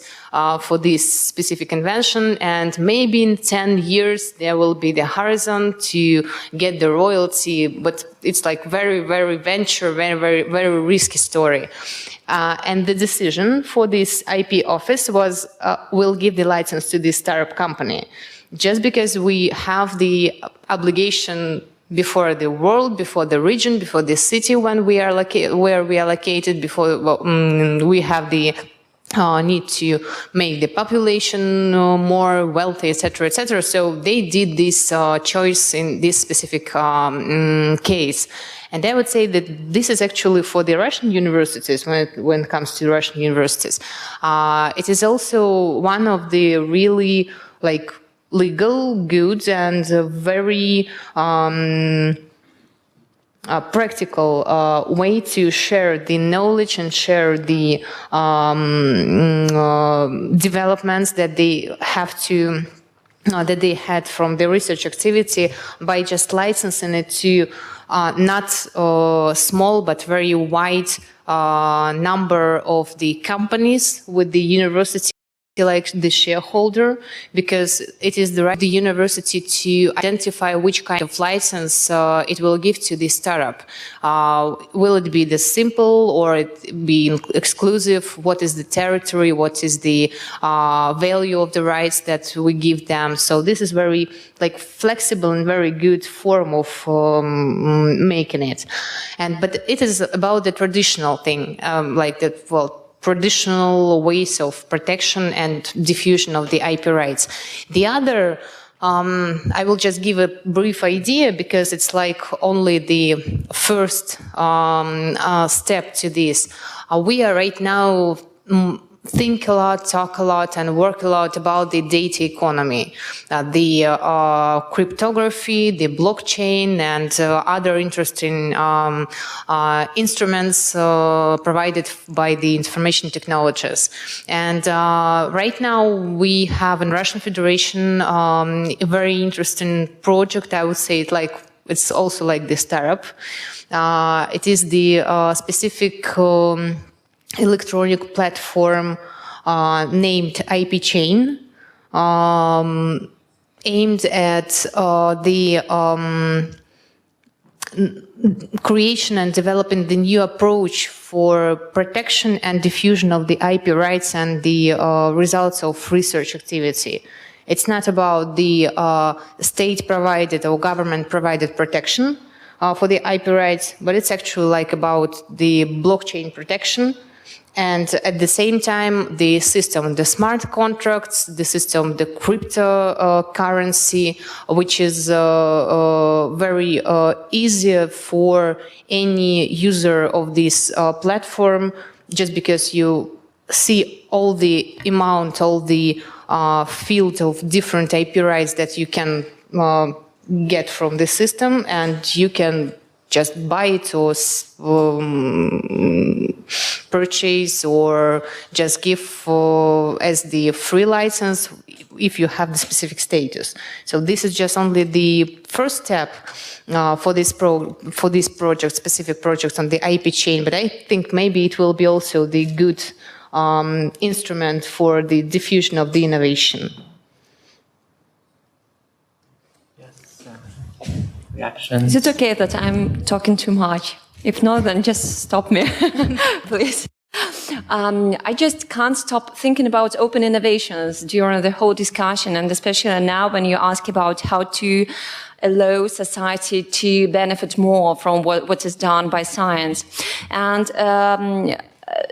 for this specific invention, and maybe in 10 years there will be the horizon to get the royalty, but it's like very, very venture, very, very, very risky story. And the decision for this IP office was, we'll give the license to this startup company, just because we have the obligation before the world, before the region, before the city when we are where we are located, before we have the need to make the population more wealthy, etc., etc. So they did this choice in this specific case. And I would say that this is actually for the Russian universities, when it comes to Russian universities. It is also one of the really like legal, good, and very practical way to share the knowledge and share the developments that they have to that they had from the research activity by just licensing it to not small but very wide number of the companies with the university like the shareholder, because it is the right of the university to identify which kind of license it will give to the startup. Will it be the simple or it be exclusive? What is the territory? What is the value of the rights that we give them? So this is very like flexible and very good form of making it. But it is about the traditional thing, like that. Well, traditional ways of protection and diffusion of the IP rights. The other, I will just give a brief idea because it's like only the first step to this. We are right now think a lot, talk a lot, and work a lot about the data economy, the cryptography, the blockchain, and other interesting instruments provided by the information technologies. And right now we have in Russian Federation a very interesting project. I would say it's also like the startup. It is the specific electronic platform named IP Chain, aimed at the creation and developing the new approach for protection and diffusion of the IP rights and the results of research activity. It's not about the state-provided or government-provided protection for the IP rights, but it's actually like about the blockchain protection. And at the same time, the system, the smart contracts, the system, the cryptocurrency, which is very easy for any user of this platform, just because you see all the amount, all the field of different IP rights that you can get from the system, and you can just buy it or purchase or just give as the free license if you have the specific status. So this is just only the first step for this project, specific projects on the IP chain. But I think maybe it will be also the good instrument for the diffusion of the innovation. Is it okay that I'm talking too much? If not, then just stop me, please. I just can't stop thinking about open innovations during the whole discussion, and especially now when you ask about how to allow society to benefit more from what is done by science. And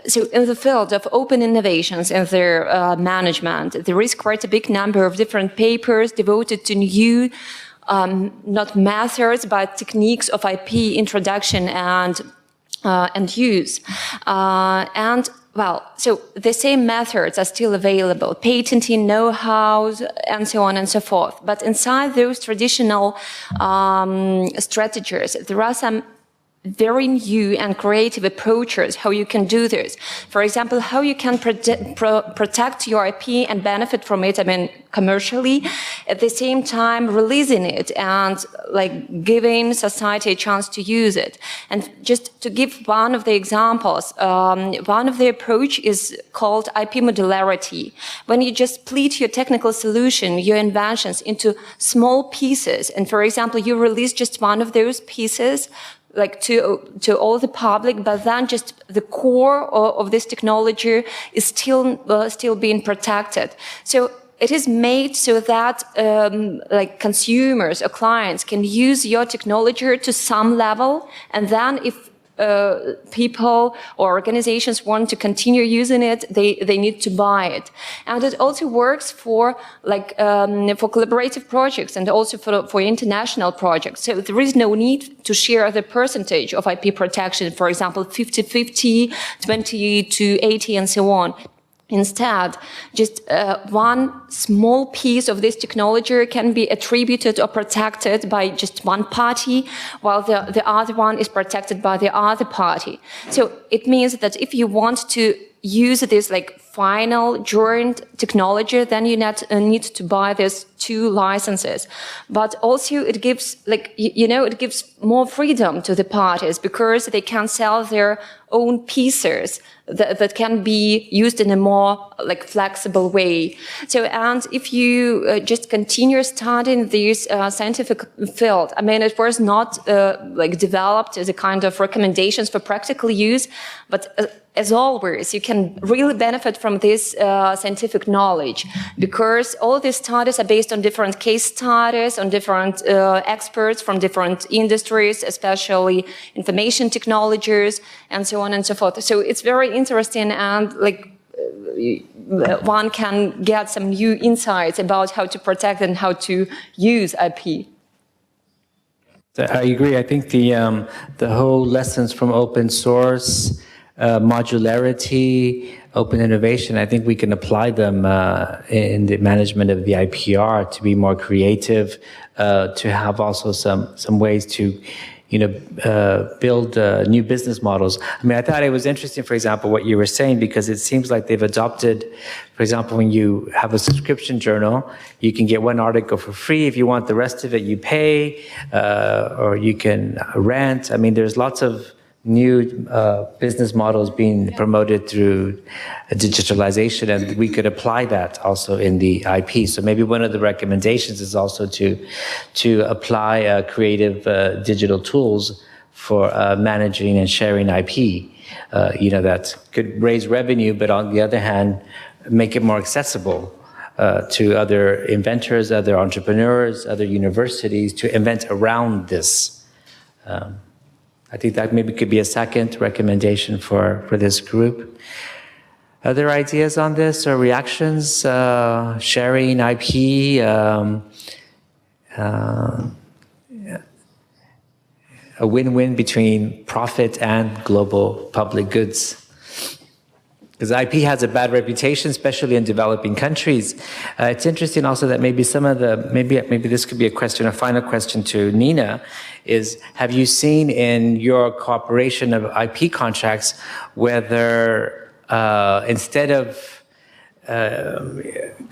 so in the field of open innovations and their management, there is quite a big number of different papers devoted to new not methods, but techniques of IP introduction and use. So the same methods are still available, patenting, know-how, and so on and so forth. But inside those traditional strategies, there are some very new and creative approaches how you can do this. For example, how you can protect your IP and benefit from it, commercially, at the same time releasing it and giving society a chance to use it. And just to give one of the examples, one of the approach is called IP modularity. When you just split your technical solution, your inventions into small pieces, and for example, you release just one of those pieces to all the public, but then just the core of this technology is still being protected. So it is made so that consumers or clients can use your technology to some level, and then if people or organizations want to continue using it, they need to buy it. And it also works for collaborative projects and also for international projects. So there is no need to share the percentage of IP protection, for example, 50-50, 20-80, and so on. Instead, just one small piece of this technology can be attributed or protected by just one party, while the other one is protected by the other party. So it means that if you want to use this final joint technology, then you need to buy these 2 licenses. But also it gives, like, it gives more freedom to the parties because they can sell their own pieces that can be used in a more like flexible way. So, and if you just continue studying this scientific field, I mean, it was not like developed as a kind of recommendations for practical use, but as always, you can really benefit from this scientific knowledge because all these studies are based on different case studies, on different experts from different industries, especially information technologies, and so on and so forth. So it's very interesting, and like one can get some new insights about how to protect and how to use IP. I agree. I think the whole lessons from open source, modularity, open innovation, I think we can apply them in the management of the IPR to be more creative, to have also some ways to, build new business models. I mean, I thought it was interesting, for example, what you were saying, because it seems like they've adopted, for example, when you have a subscription journal, you can get one article for free. If you want the rest of it, you pay, or you can rent. I mean, there's lots of new business models being promoted through digitalization, and we could apply that also in the IP. So maybe one of the recommendations is also to apply creative digital tools for managing and sharing IP. That could raise revenue, but on the other hand, make it more accessible to other inventors, other entrepreneurs, other universities to invent around this. I think that maybe could be a second recommendation for this group. Other ideas on this or reactions? Sharing IP, a win-win between profit and global public goods. Because IP has a bad reputation, especially in developing countries. It's interesting also that maybe some of the, maybe this could be a final question to Nina, is have you seen in your cooperation of IP contracts whether instead of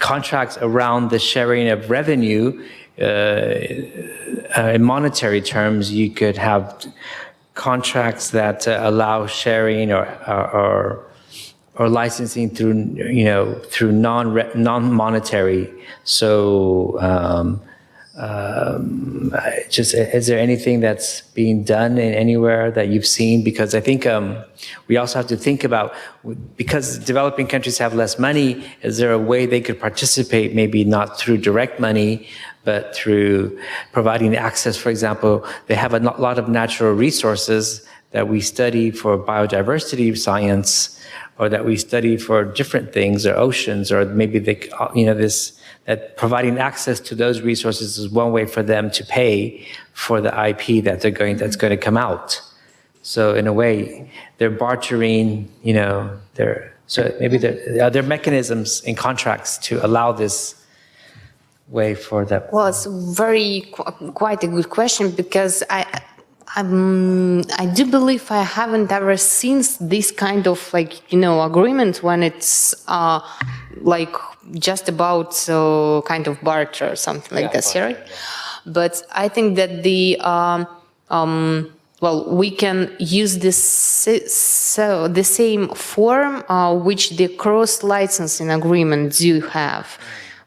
contracts around the sharing of revenue, in monetary terms, you could have contracts that allow sharing or licensing through non-monetary. So just is there anything that's being done in anywhere that you've seen? Because I think we also have to think about, because developing countries have less money, is there a way they could participate, maybe not through direct money, but through providing access? For example, they have a lot of natural resources that we study for biodiversity science, or that we study for different things, or oceans, or maybe that providing access to those resources is one way for them to pay for the IP that's going to come out. So in a way, they're bartering, so maybe are there mechanisms in contracts to allow this way for that? Well, it's quite a good question, because I do believe I haven't ever seen this kind of agreement when it's like just about kind of barter or something like that, right? But I think that we can use the same form which the cross-licensing agreement do have.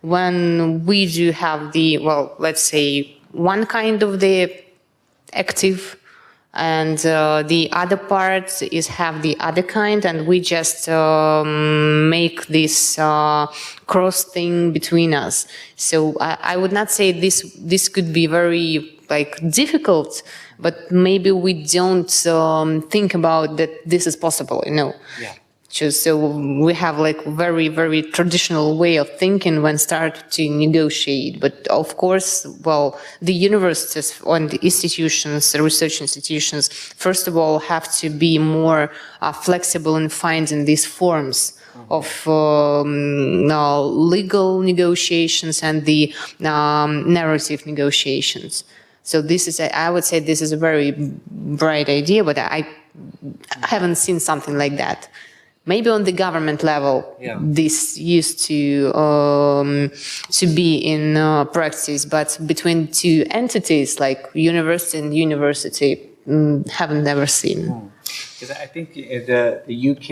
When we do have let's say one kind of the active, and the other part is have the other kind, and we just make this cross thing between us. So I would not say this could be very difficult, but maybe we don't think about that this is possible, Yeah. So we have very, very traditional way of thinking when start to negotiate. But of course, the universities and the institutions, the research institutions, first of all, have to be more flexible in finding these forms of legal negotiations and the narrative negotiations. So I would say this is a very bright idea, but I haven't seen something like that. maybe on the government level, this used to be in practice, but between two entities like university and university, haven't never seen. Because I think the UK,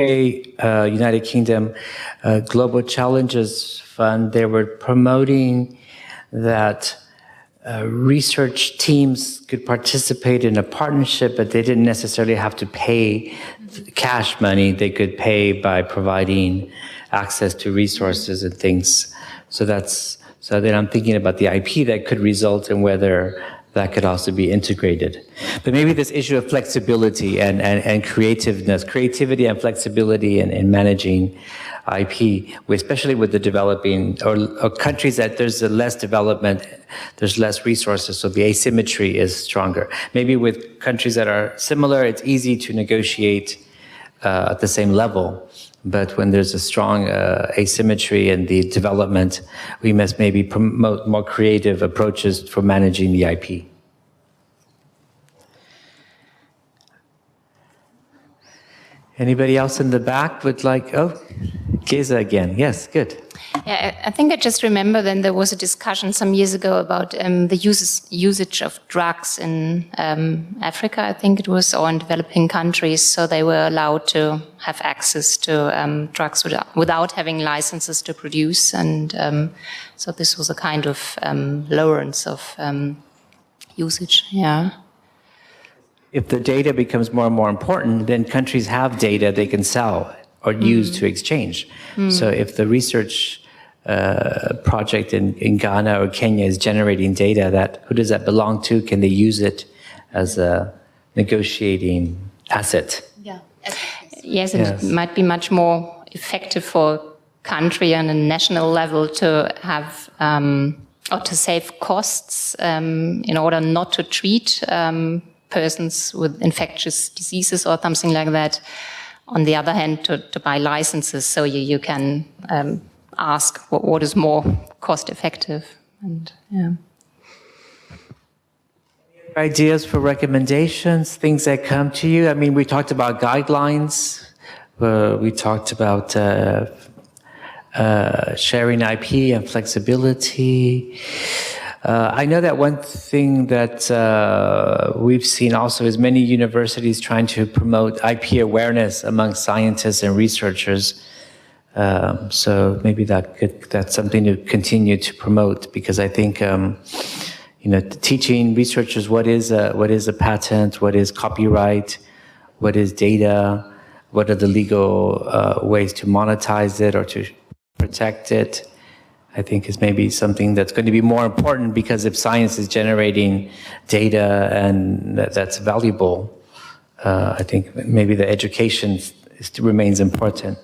United Kingdom, Global Challenges Fund, they were promoting that research teams could participate in a partnership, but they didn't necessarily have to pay cash money. They could pay by providing access to resources and things. So then I'm thinking about the IP that could result in whether that could also be integrated. But maybe this issue of flexibility and creativity and flexibility in managing IP, especially with the developing or countries that there's less development, there's less resources, so the asymmetry is stronger. Maybe with countries that are similar, it's easy to negotiate at the same level. But when there's a strong asymmetry in the development, we must maybe promote more creative approaches for managing the IP. Anybody else in the back would like, Geza again. Yes, good. Yeah, I think I just remember then there was a discussion some years ago about the usage of drugs in Africa, I think it was, or in developing countries. So they were allowed to have access to drugs without having licenses to produce. And so this was a kind of lowerance of usage, yeah. If the data becomes more and more important, then countries have data they can sell or use to exchange. So if the research project in Ghana or Kenya is generating data, who does that belong to? Can they use it as a negotiating asset? Yeah. Yes, it might be much more effective for a country on a national level to have or to save costs in order not to treat persons with infectious diseases or something like that. On the other hand, to buy licenses so you can ask what is more cost effective. And, Ideas for recommendations, things that come to you? I mean, we talked about guidelines. We talked about sharing IP and flexibility. I know that one thing that we've seen also is many universities trying to promote IP awareness among scientists and researchers. So maybe that's something to continue to promote, because I think teaching researchers what is a patent, what is copyright, what is data, what are the legal ways to monetize it or to protect it, I think is maybe something that's going to be more important, because if science is generating data and that's valuable, I think maybe the education remains important.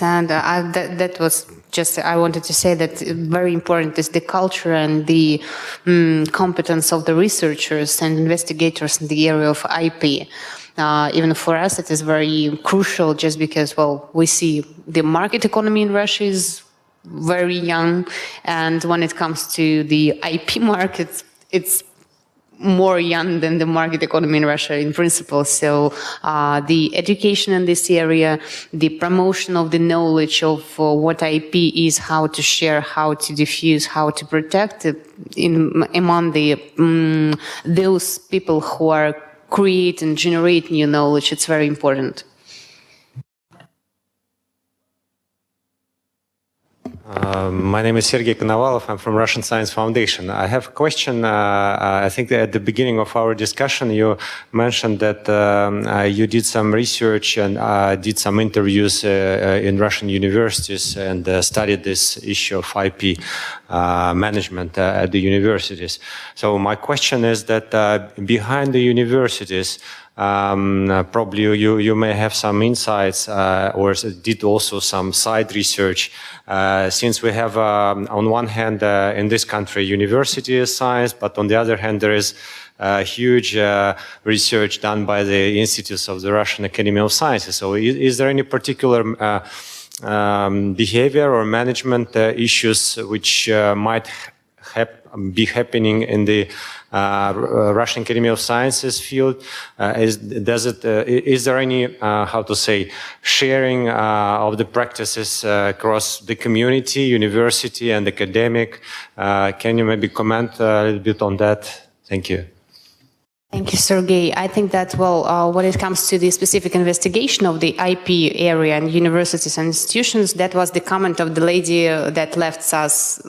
And that was just, I wanted to say that very important is the culture and the competence of the researchers and investigators in the area of IP. Even for us, it is very crucial, just because, we see the market economy in Russia is very young, and when it comes to the IP market, it's more young than the market economy in Russia in principle. So the education in this area, the promotion of the knowledge of what IP is, how to share, how to diffuse, how to protect it among the those people who are create and generate new knowledge, it's very important. My name is Sergey Konovalov. I'm from Russian Science Foundation. I have a question. I think at the beginning of our discussion, you mentioned that you did some research and did some interviews in Russian universities and studied this issue of IP management at the universities. So my question is that behind the universities, probably you may have some insights or did also some side research, since we have on one hand in this country university science, but on the other hand there is huge research done by the institutes of the Russian Academy of Sciences. So is there any particular behavior or management issues which might be happening in the Russian Academy of Sciences field? Is there any, how to say, sharing of the practices across the community, university, and academic? Can you maybe comment a little bit on that? Thank you. Thank you, Sergey. I think that, well, when it comes to the specific investigation of the IP area and universities and institutions, that was the comment of the lady that left us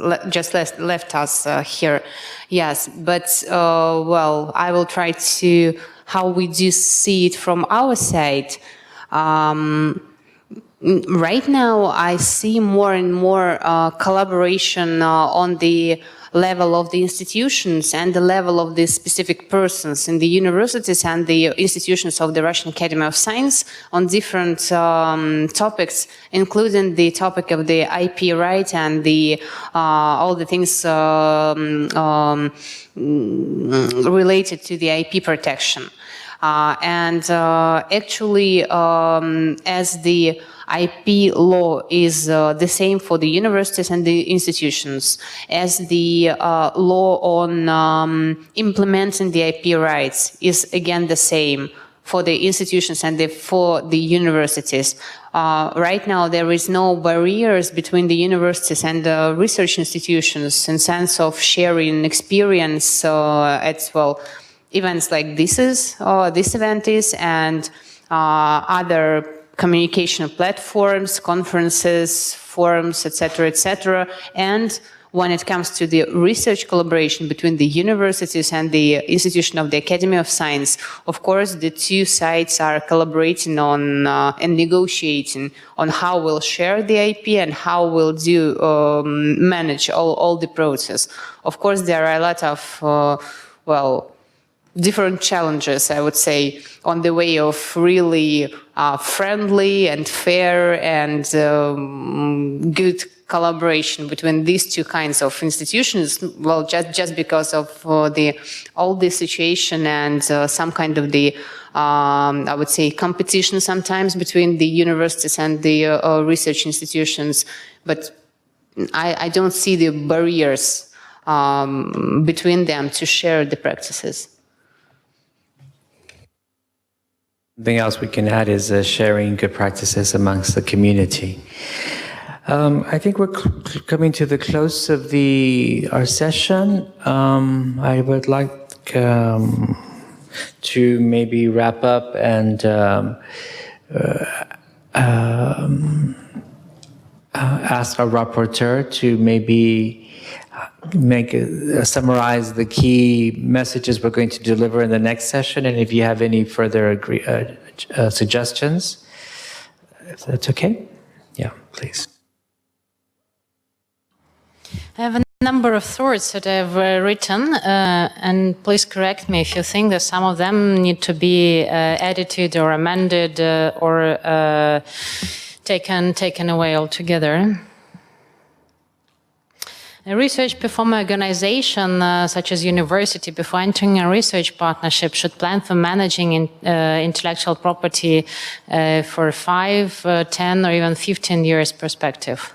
here. Yes, but, well, I will try to, how we do see it from our side. Right now, I see more and more collaboration on the level of the institutions and the level of the specific persons in the universities and the institutions of the Russian Academy of Science on different topics, including the topic of the IP right and the all the things related to the IP protection. Actually, as the IP law is the same for the universities and the institutions, as the law on implementing the IP rights is again the same for the institutions and for the universities. Right now, there is no barriers between the universities and the research institutions in sense of sharing experience at, well, events like this event is, and other communication platforms, conferences, forums, etc., and when it comes to the research collaboration between the universities and the institution of the Academy of Science, of course, the two sides are collaborating on and negotiating on how we'll share the IP and how we'll do manage all the process. Of course, there are a lot of, well, different challenges, I would say, on the way of really friendly and fair and good collaboration between these two kinds of institutions. Well, just because of all the situation and some kind of the, I would say, competition sometimes between the universities and the research institutions. But I don't see the barriers between them to share the practices. Something else we can add is sharing good practices amongst the community. I think we're coming to the close of our session. I would like to maybe wrap up and ask our rapporteur to maybe summarize the key messages we're going to deliver in the next session, and if you have any further suggestions, if that's okay. Yeah, please. I have a number of thoughts that I've written, and please correct me if you think that some of them need to be edited or amended or taken away altogether. A research performer organization, such as university, before entering a research partnership, should plan for managing intellectual property for 5, 10, or even 15 years perspective.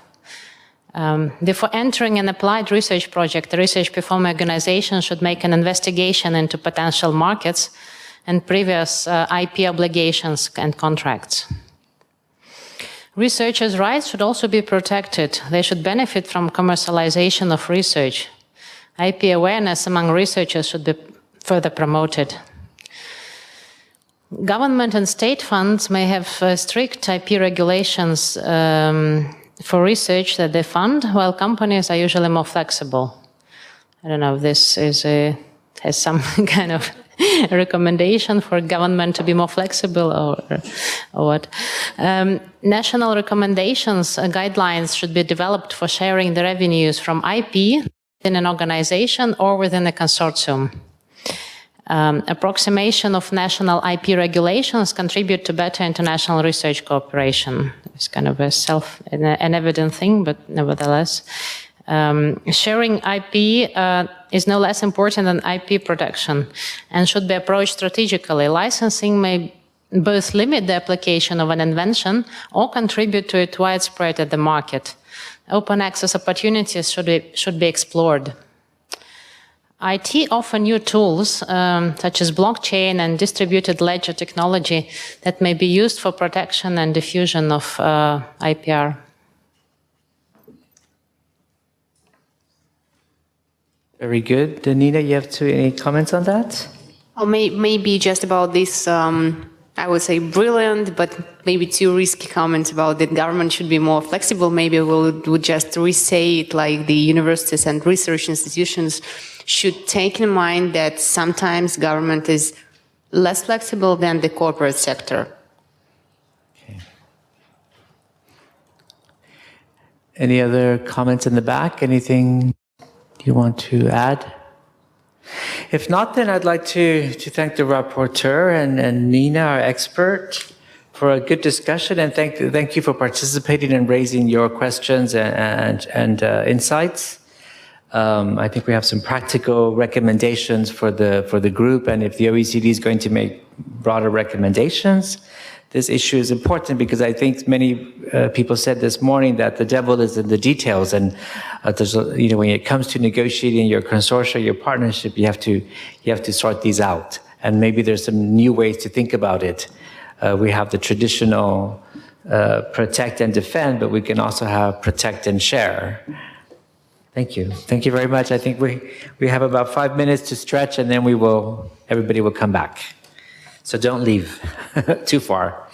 Before entering an applied research project, the research performer organization should make an investigation into potential markets and previous IP obligations and contracts. Researchers' rights should also be protected. They should benefit from commercialization of research. IP awareness among researchers should be further promoted. Government and state funds may have strict IP regulations for research that they fund, while companies are usually more flexible. I don't know if this has some kind of recommendation for government to be more flexible or what. National recommendations, guidelines should be developed for sharing the revenues from IP within an organization or within a consortium. Approximation of national IP regulations contribute to better international research cooperation. It's kind of an evident thing, but nevertheless. Sharing IP is no less important than IP protection and should be approached strategically. Licensing may both limit the application of an invention or contribute to it widespread at the market. Open access opportunities should be explored. IT offer new tools such as blockchain and distributed ledger technology that may be used for protection and diffusion of IPR. Very good. Nina, you have any comments on that? Or maybe just about this, I would say brilliant, but maybe too risky comments about that government should be more flexible. Maybe we'll just re-say it like the universities and research institutions should take in mind that sometimes government is less flexible than the corporate sector. Okay. Any other comments in the back? Anything you want to add? If not, then I'd like to thank the rapporteur and Nina, our expert, for a good discussion, and thank you for participating and raising your questions and insights. I think we have some practical recommendations for the group, and if the OECD is going to make broader recommendations, this issue is important because I think many people said this morning that the devil is in the details, and when it comes to negotiating your consortia, your partnership, you have to sort these out, and maybe there's some new ways to think about it. We have the traditional protect and defend, but we can also have protect and share. Thank you. Thank you very much. I think we have about 5 minutes to stretch, and then everybody will come back. So don't leave too far.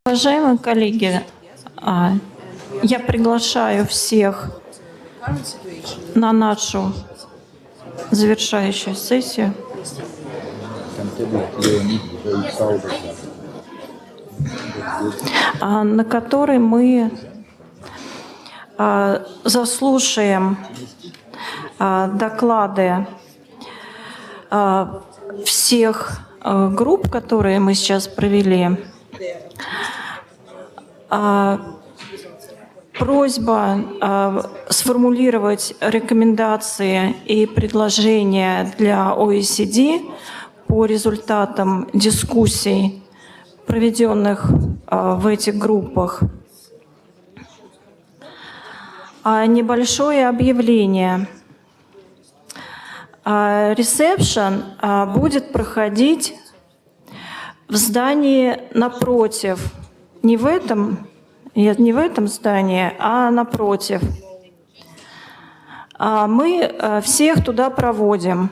Уважаемые коллеги, я приглашаю всех на нашу завершающую сессию. На которой мы заслушаем доклады всех групп, которые мы сейчас провели. Просьба сформулировать рекомендации и предложения для ОЭСР по результатам дискуссий, проведенных в этих группах. Небольшое объявление. Ресепшн будет проходить в здании напротив. Не в этом здании, а напротив. Мы всех туда проводим.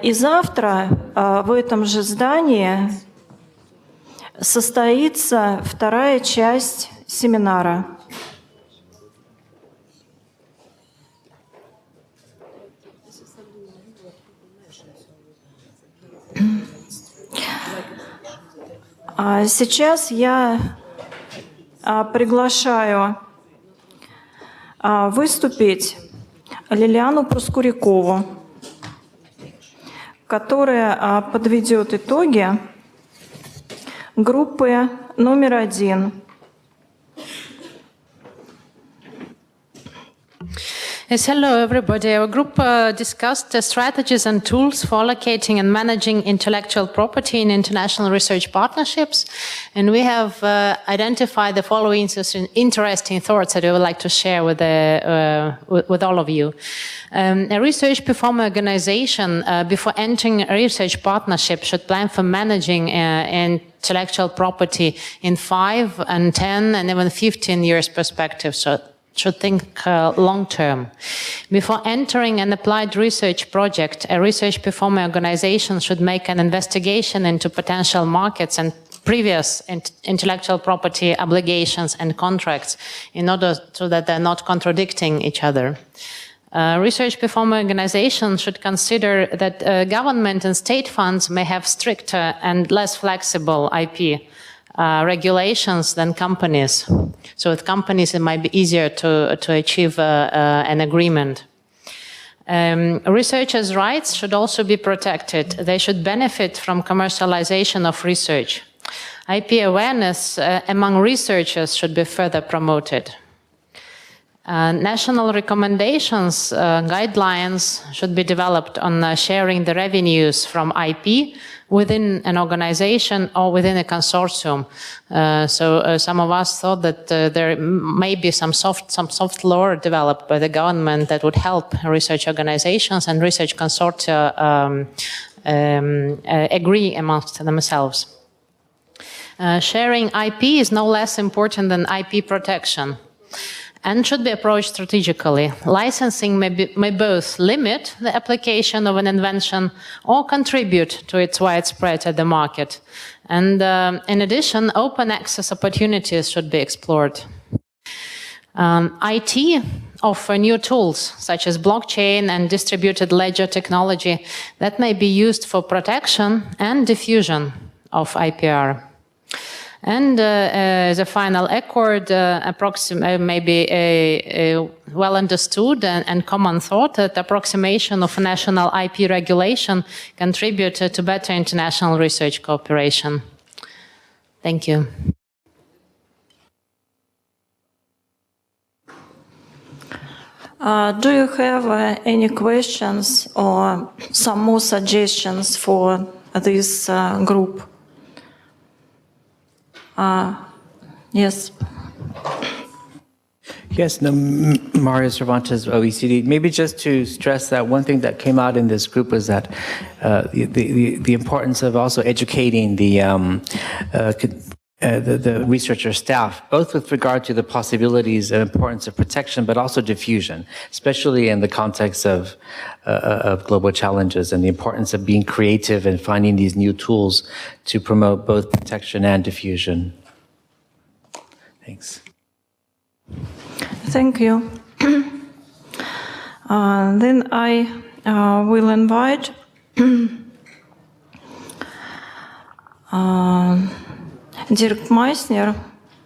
И завтра в этом же здании состоится вторая часть семинара. Сейчас я приглашаю выступить Лилиану Проскурякову, которая подведет итоги группы номер 1. Yes, hello everybody. Our group discussed strategies and tools for allocating and managing intellectual property in international research partnerships. And we have identified the following interesting thoughts that we would like to share with all of you. A research performer organization, before entering a research partnership, should plan for managing intellectual property in 5 and 10 and even 15 years perspective. So should think long term. Before entering an applied research project, a research performer organization should make an investigation into potential markets and previous intellectual property obligations and contracts in order so that they're not contradicting each other. Research performer organizations should consider that government and state funds may have stricter and less flexible IP regulations than companies. So with companies, it might be easier to achieve an agreement. Researchers' rights should also be protected. They should benefit from commercialization of research. IP awareness among researchers should be further promoted. National recommendations, guidelines should be developed on sharing the revenues from IP within an organization or within a consortium. So some of us thought that there may be some soft law developed by the government that would help research organizations and research consortia agree amongst themselves. Sharing IP is no less important than IP protection and should be approached strategically. Licensing may both limit the application of an invention or contribute to its widespread at the market. And in addition, open access opportunities should be explored. IT offer new tools such as blockchain and distributed ledger technology that may be used for protection and diffusion of IPR. And as a final accord, maybe a well understood and common thought that approximation of national IP regulation contributed to better international research cooperation. Thank you. Do you have any questions or some more suggestions for this group? Yes. Yes, no, Mario Cervantes, OECD. Maybe just to stress that one thing that came out in this group was that the importance of also educating the the researcher staff, both with regard to the possibilities and importance of protection, but also diffusion, especially in the context of global challenges and the importance of being creative and finding these new tools to promote both protection and diffusion. Thanks. Thank you. Then I will invite Dirk Meissner.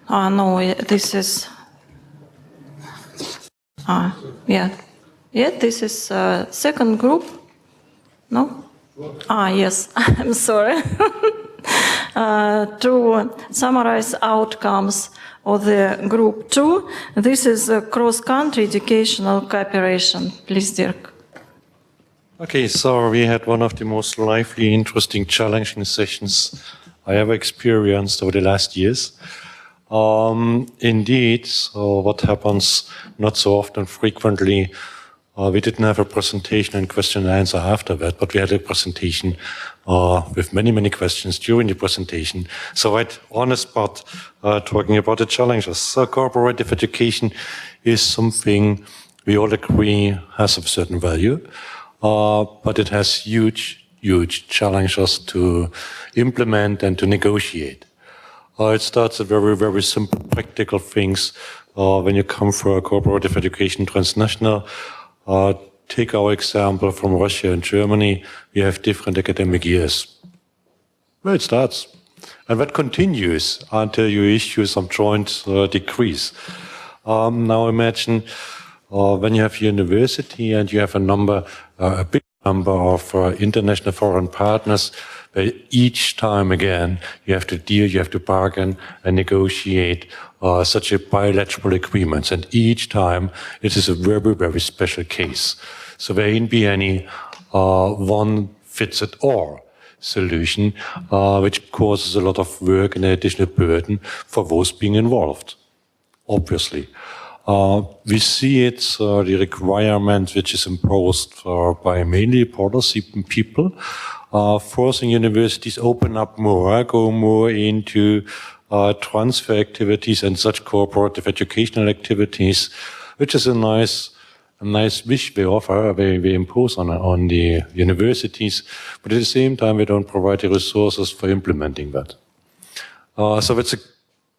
No, this is. Yeah, this is second group. No. Yes. I'm sorry. To summarize outcomes of the group 2, this is a cross-country educational cooperation. Please, Dirk. Okay, so we had one of the most lively, interesting, challenging sessions I ever experienced over the last years. Indeed, so what happens not so often, frequently, we didn't have a presentation and question and answer after that, but we had a presentation with many, many questions during the presentation. So right on the spot, talking about the challenges. So cooperative education is something we all agree has a certain value, but it has huge, huge challenges to implement and to negotiate. It starts at very, very simple practical things. When you come for a cooperative education transnational, take our example from Russia and Germany, we have different academic years. Well, it starts. And that continues until you issue some joint decrees. Now imagine when you have university and you have a big number of international foreign partners, where each time again you have to deal, you have to bargain and negotiate such a bilateral agreements. And each time it is a very, very special case. So there ain't be any one-fits-it-all solution, which causes a lot of work and additional burden for those being involved, obviously. We see it, the requirement which is imposed by mainly policy people, forcing universities open up more, go more into transfer activities and such cooperative educational activities, which is a nice wish they offer, they impose on the universities, but at the same time they don't provide the resources for implementing that. So it's a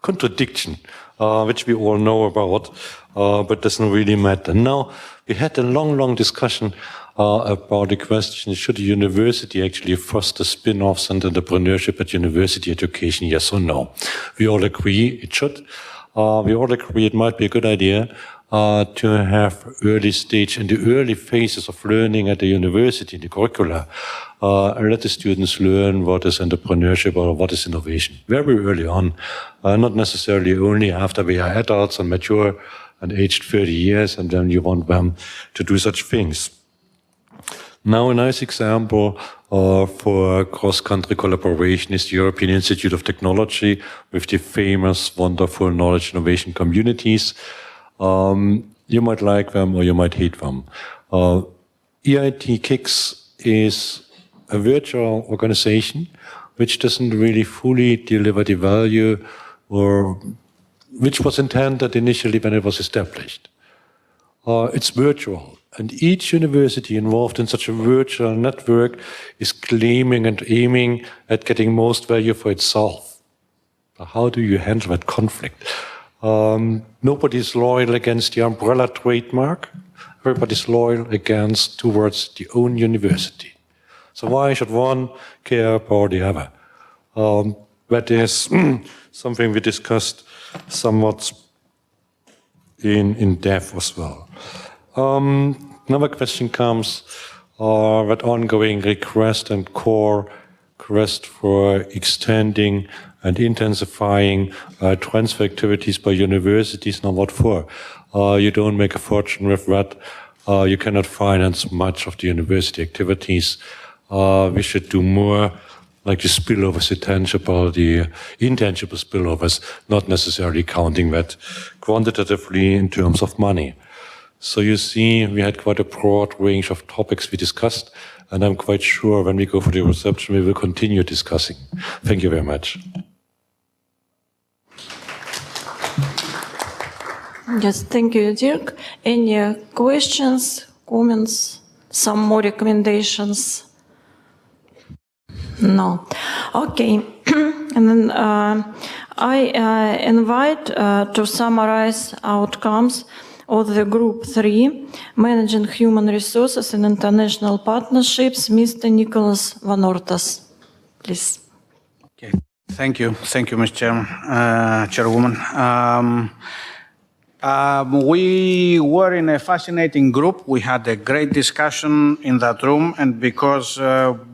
contradiction, which we all know about, but doesn't really matter. Now, we had a long discussion about the question, should a university actually foster spin-offs and entrepreneurship at university education, yes or no? We all agree it should. We all agree it might be a good idea to have early stage and the early phases of learning at the university, the curricula, let the students learn what is entrepreneurship or what is innovation very early on, not necessarily only after they are adults and mature and aged 30 years, and then you want them to do such things. Now, a nice example for cross-country collaboration is the European Institute of Technology with the famous, wonderful knowledge innovation communities. You might like them or you might hate them. EIT KICS is a virtual organization which doesn't really fully deliver the value or which was intended initially when it was established. It's virtual. And each university involved in such a virtual network is claiming and aiming at getting most value for itself. How do you handle that conflict? Nobody's loyal against the umbrella trademark. Everybody's loyal towards the own university. So why should one care about the other? That is something we discussed somewhat in depth as well. Another question comes, that ongoing request and core request for extending and intensifying transfer activities by universities. Now what for? You don't make a fortune with that. You cannot finance much of the university activities. We should do more like the spillovers, the intangible spillovers, not necessarily counting that quantitatively in terms of money. So you see, we had quite a broad range of topics we discussed, and I'm quite sure when we go for the reception, we will continue discussing. Thank you very much. Yes, thank you, Dirk. Any questions, comments, some more recommendations? No. Okay. And then I invite to summarize outcomes of the Group 3, Managing Human Resources in International Partnerships, Mr. Nicholas Van Ortas. Please. Okay. Thank you, Mr. Chairwoman. We were in a fascinating group. We had a great discussion in that room, and because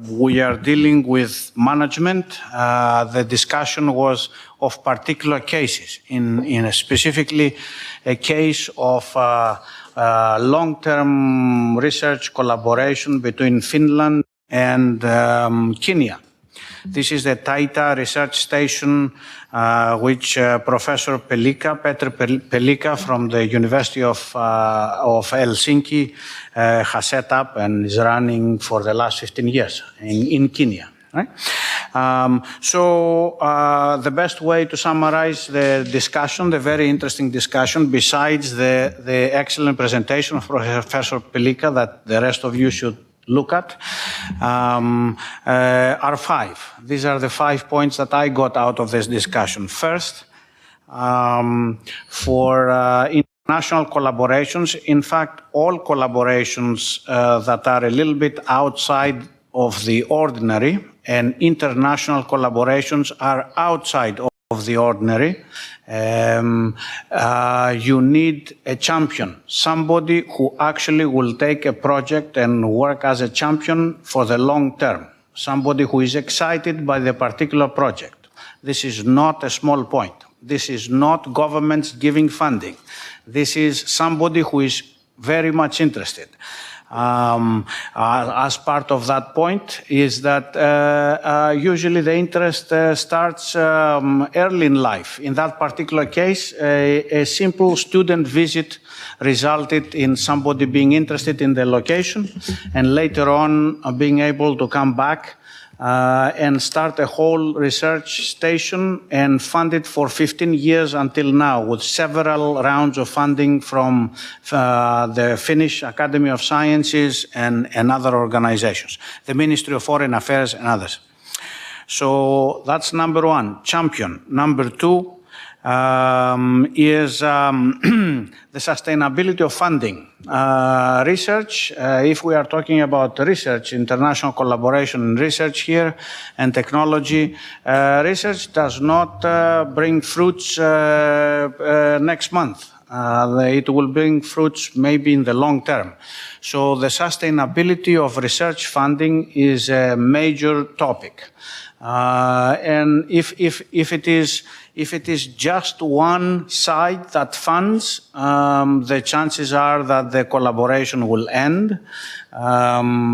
we are dealing with management, the discussion was of particular cases, in specifically a case of long-term research collaboration between Finland and Kenya. This is the Taita Research Station, which Professor Petr Pelika from the University of Helsinki has set up and is running for the last 15 years in Kenya. Right? The best way to summarize the discussion, the very interesting discussion, besides the excellent presentation of Professor Pelika that the rest of you should look at, are 5. These are the 5 points that I got out of this discussion. First, for international collaborations, in fact, all collaborations that are a little bit outside of the ordinary, and international collaborations are outside of the ordinary, you need a champion, somebody who actually will take a project and work as a champion for the long term, somebody who is excited by the particular project. This is not a small point. This is not governments giving funding. This is somebody who is very much interested. As part of that point is that usually the interest starts early in life. In that particular case, a simple student visit resulted in somebody being interested in the location and later on being able to come back and start a whole research station and fund it for 15 years until now, with several rounds of funding from the Finnish Academy of Sciences and other organizations, the Ministry of Foreign Affairs and others. So that's number 1, champion. Number 2 is the sustainability of funding. Research, if we are talking about research, international collaboration in research here, and technology, research does not bring fruits next month. It will bring fruits maybe in the long term. So the sustainability of research funding is a major topic. And if it is just one side that funds, the chances are that the collaboration will end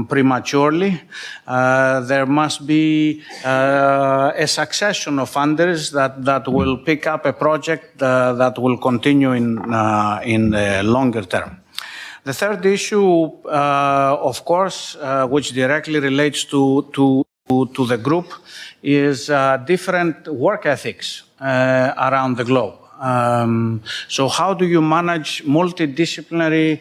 prematurely. There must be a succession of funders that will pick up a project that will continue in the longer term. The third issue, of course, which directly relates to the group, is different work ethics around the globe. So how do you manage multidisciplinary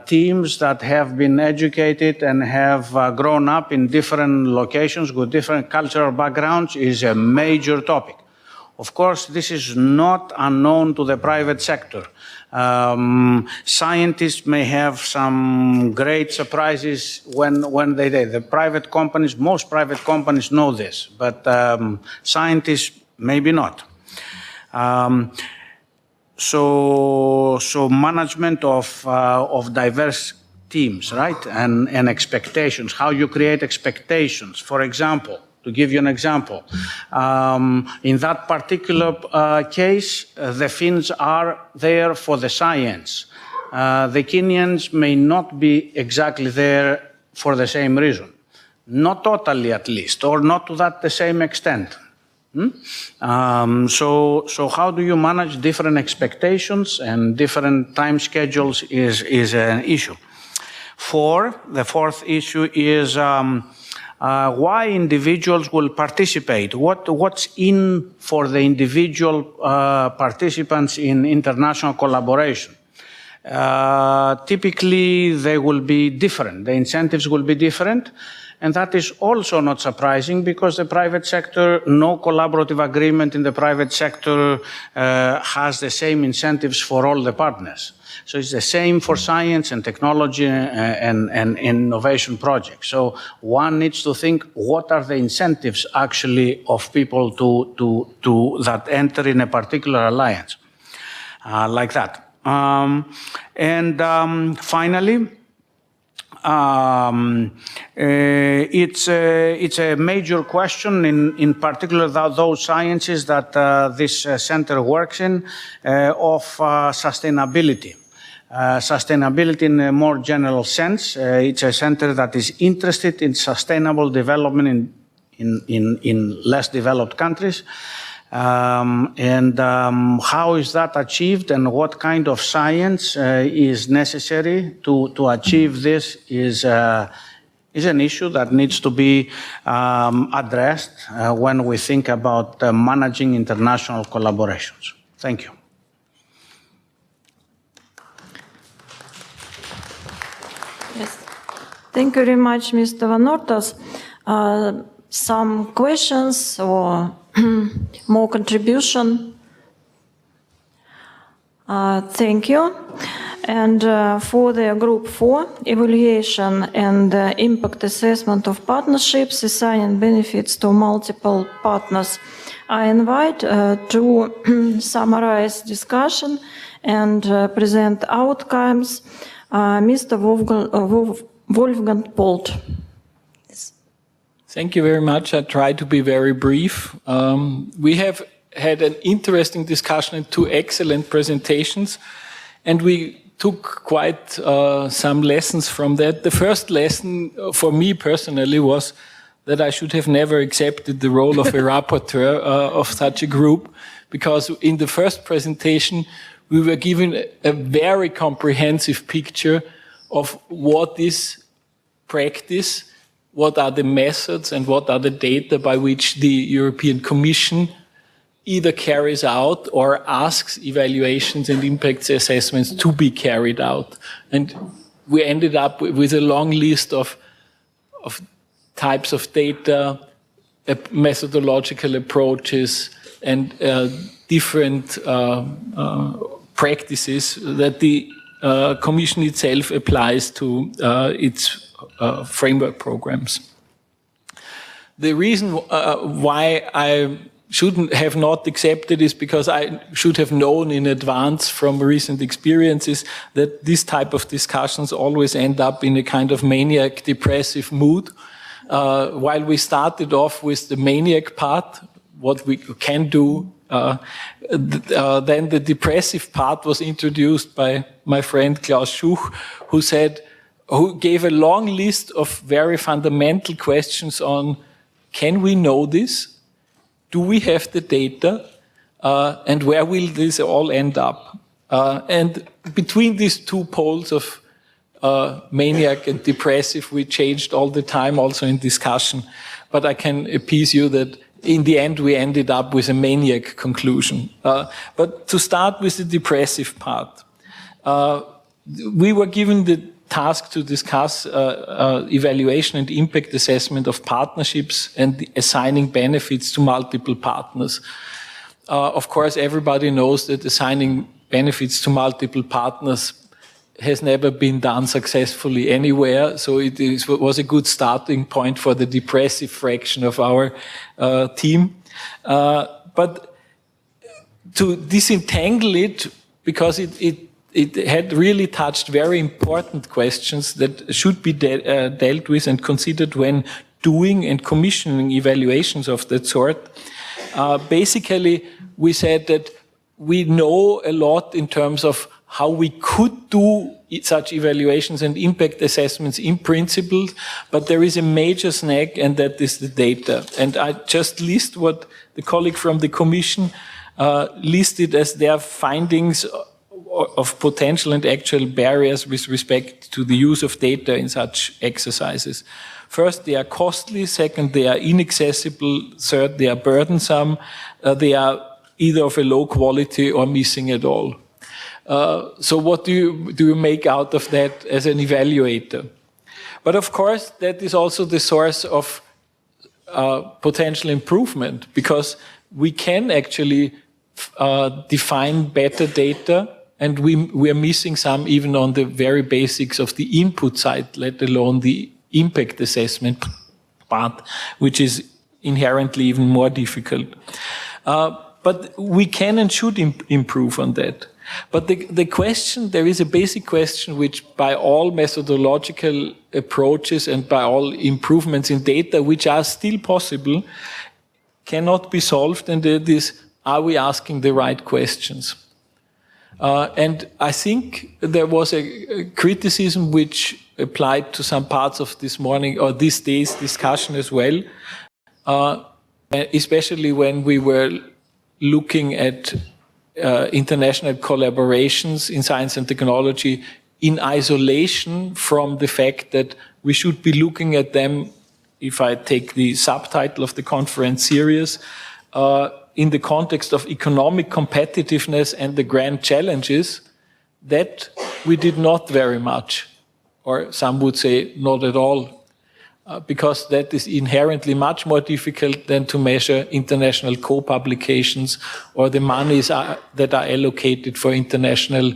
teams that have been educated and have grown up in different locations with different cultural backgrounds is a major topic. Of course, this is not unknown to the private sector. Scientists may have some great surprises when they the private companies, most private companies know this, but scientists maybe not. So management of diverse teams, right, and expectations, how you create expectations. For example, to give you an example, in that particular case, the Finns are there for the science. The Kenyans may not be exactly there for the same reason. Not totally, at least, or not to that the same extent. So how do you manage different expectations and different time schedules is an issue. The fourth issue is why individuals will participate, what's in for the individual participants in international collaboration. Typically, they will be different. The incentives will be different. And that is also not surprising because the private sector, no collaborative agreement in the private sector has the same incentives for all the partners. So it's the same for science and technology and innovation projects. So one needs to think, what are the incentives actually of people that enter in a particular alliance like that. Finally, it's a major question, in particular those sciences that this center works in, of sustainability. Sustainability in a more general sense. It's a center that is interested in sustainable development in less developed countries. How is that achieved and what kind of science is necessary to achieve this is an issue that needs to be addressed when we think about managing international collaborations. Thank you. Yes. Thank you very much, Mr. Van Ortas. Some questions or more contribution? Thank you. And for the group 4, evaluation and impact assessment of partnerships, assigning benefits to multiple partners, I invite to summarize discussion and present outcomes Mr. Wolfgang Polt. Thank you very much. I try to be very brief. We have had an interesting discussion and 2 excellent presentations, and we took quite some lessons from that. The first lesson for me personally was that I should have never accepted the role of a rapporteur of such a group, because in the first presentation we were given a very comprehensive picture of what is practice, what are the methods and what are the data by which the European Commission either carries out or asks evaluations and impact assessments to be carried out. And we ended up with a long list of types of data, methodological approaches, and different practices that the Commission itself applies to its framework programs. The reason why I shouldn't have not accepted is because I should have known in advance from recent experiences that this type of discussions always end up in a kind of maniac depressive mood. While we started off with the maniac part, what we can do, then the depressive part was introduced by my friend Klaus Schuch, who gave a long list of very fundamental questions on, can we know this? Do we have the data? And where will this all end up? And between these 2 poles of maniac and depressive, we changed all the time, also in discussion. But I can appease you that in the end, we ended up with a maniac conclusion. But to start with the depressive part, we were given the task to discuss evaluation and impact assessment of partnerships and assigning benefits to multiple partners. Of course, everybody knows that assigning benefits to multiple partners has never been done successfully anywhere, so it was a good starting point for the depressive fraction of our team. But to disentangle it, because it had really touched very important questions that should be dealt with and considered when doing and commissioning evaluations of that sort. Basically, we said that we know a lot in terms of how we could do such evaluations and impact assessments in principle, but there is a major snag, and that is the data. And I just list what the colleague from the Commission listed as their findings of potential and actual barriers with respect to the use of data in such exercises. First, they are costly. Second, they are inaccessible. Third, they are burdensome. They are either of a low quality or missing at all. So what do you make out of that as an evaluator? But of course, that is also the source of potential improvement, because we can actually define better data, and we are missing some even on the very basics of the input side, let alone the impact assessment part, which is inherently even more difficult. But we can and should improve on that. But the question, there is a basic question which by all methodological approaches and by all improvements in data, which are still possible, cannot be solved, and it is, are we asking the right questions? And I think there was a criticism which applied to some parts of this morning or this day's discussion as well, especially when we were looking at international collaborations in science and technology in isolation from the fact that we should be looking at them, if I take the subtitle of the conference serious, in the context of economic competitiveness and the grand challenges. That we did not very much, or some would say not at all, because that is inherently much more difficult than to measure international co-publications or the monies that are allocated for international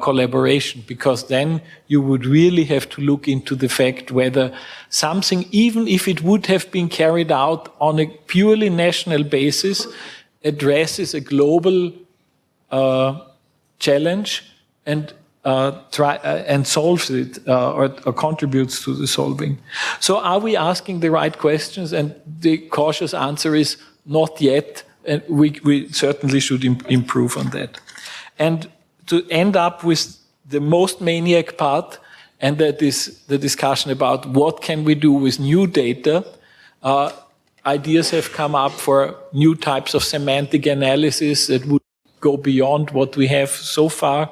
collaboration, because then you would really have to look into the fact whether something, even if it would have been carried out on a purely national basis, addresses a global challenge and solves it or contributes to the solving. So are we asking the right questions? And the cautious answer is not yet, and we certainly should improve on that. And to end up with the most maniac part, and that is the discussion about what can we do with new data. Ideas have come up for new types of semantic analysis that would go beyond what we have so far.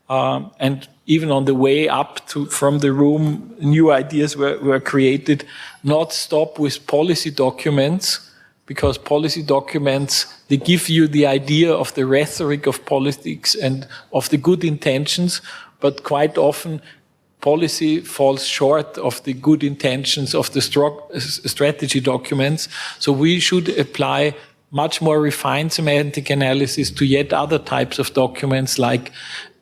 And even on the way up from the room, new ideas were created, not stop with policy documents, because policy documents, they give you the idea of the rhetoric of politics and of the good intentions, but quite often policy falls short of the good intentions of the strategy documents. So we should apply much more refined semantic analysis to yet other types of documents, like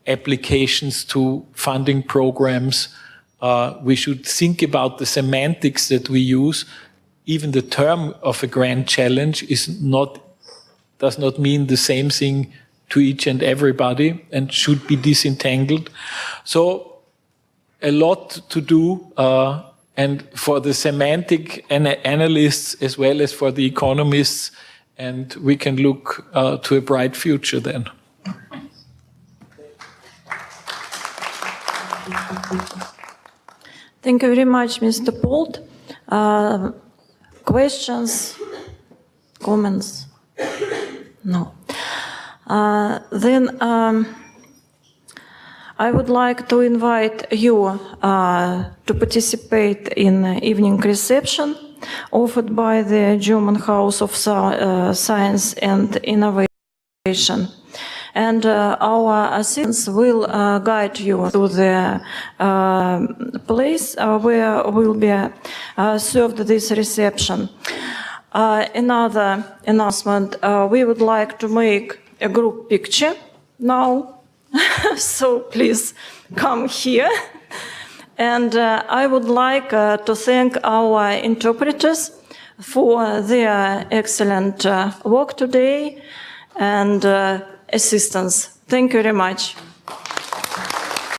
applications to funding programs. We should think about the semantics that we use. Even the term of a grand challenge does not mean the same thing to each and everybody, and should be disentangled. So a lot to do, and for the semantic analysts as well as for the economists, and we can look to a bright future then. Thank you very much, Mr. Polt. Questions, comments? No. Then I would like to invite you to participate in evening reception offered by the German House of Science and Innovation. And our assistants will guide you to the place where will be served this reception. Another announcement, we would like to make a group picture now, so please come here. And I would like to thank our interpreters for their excellent work today and assistance. Thank you very much.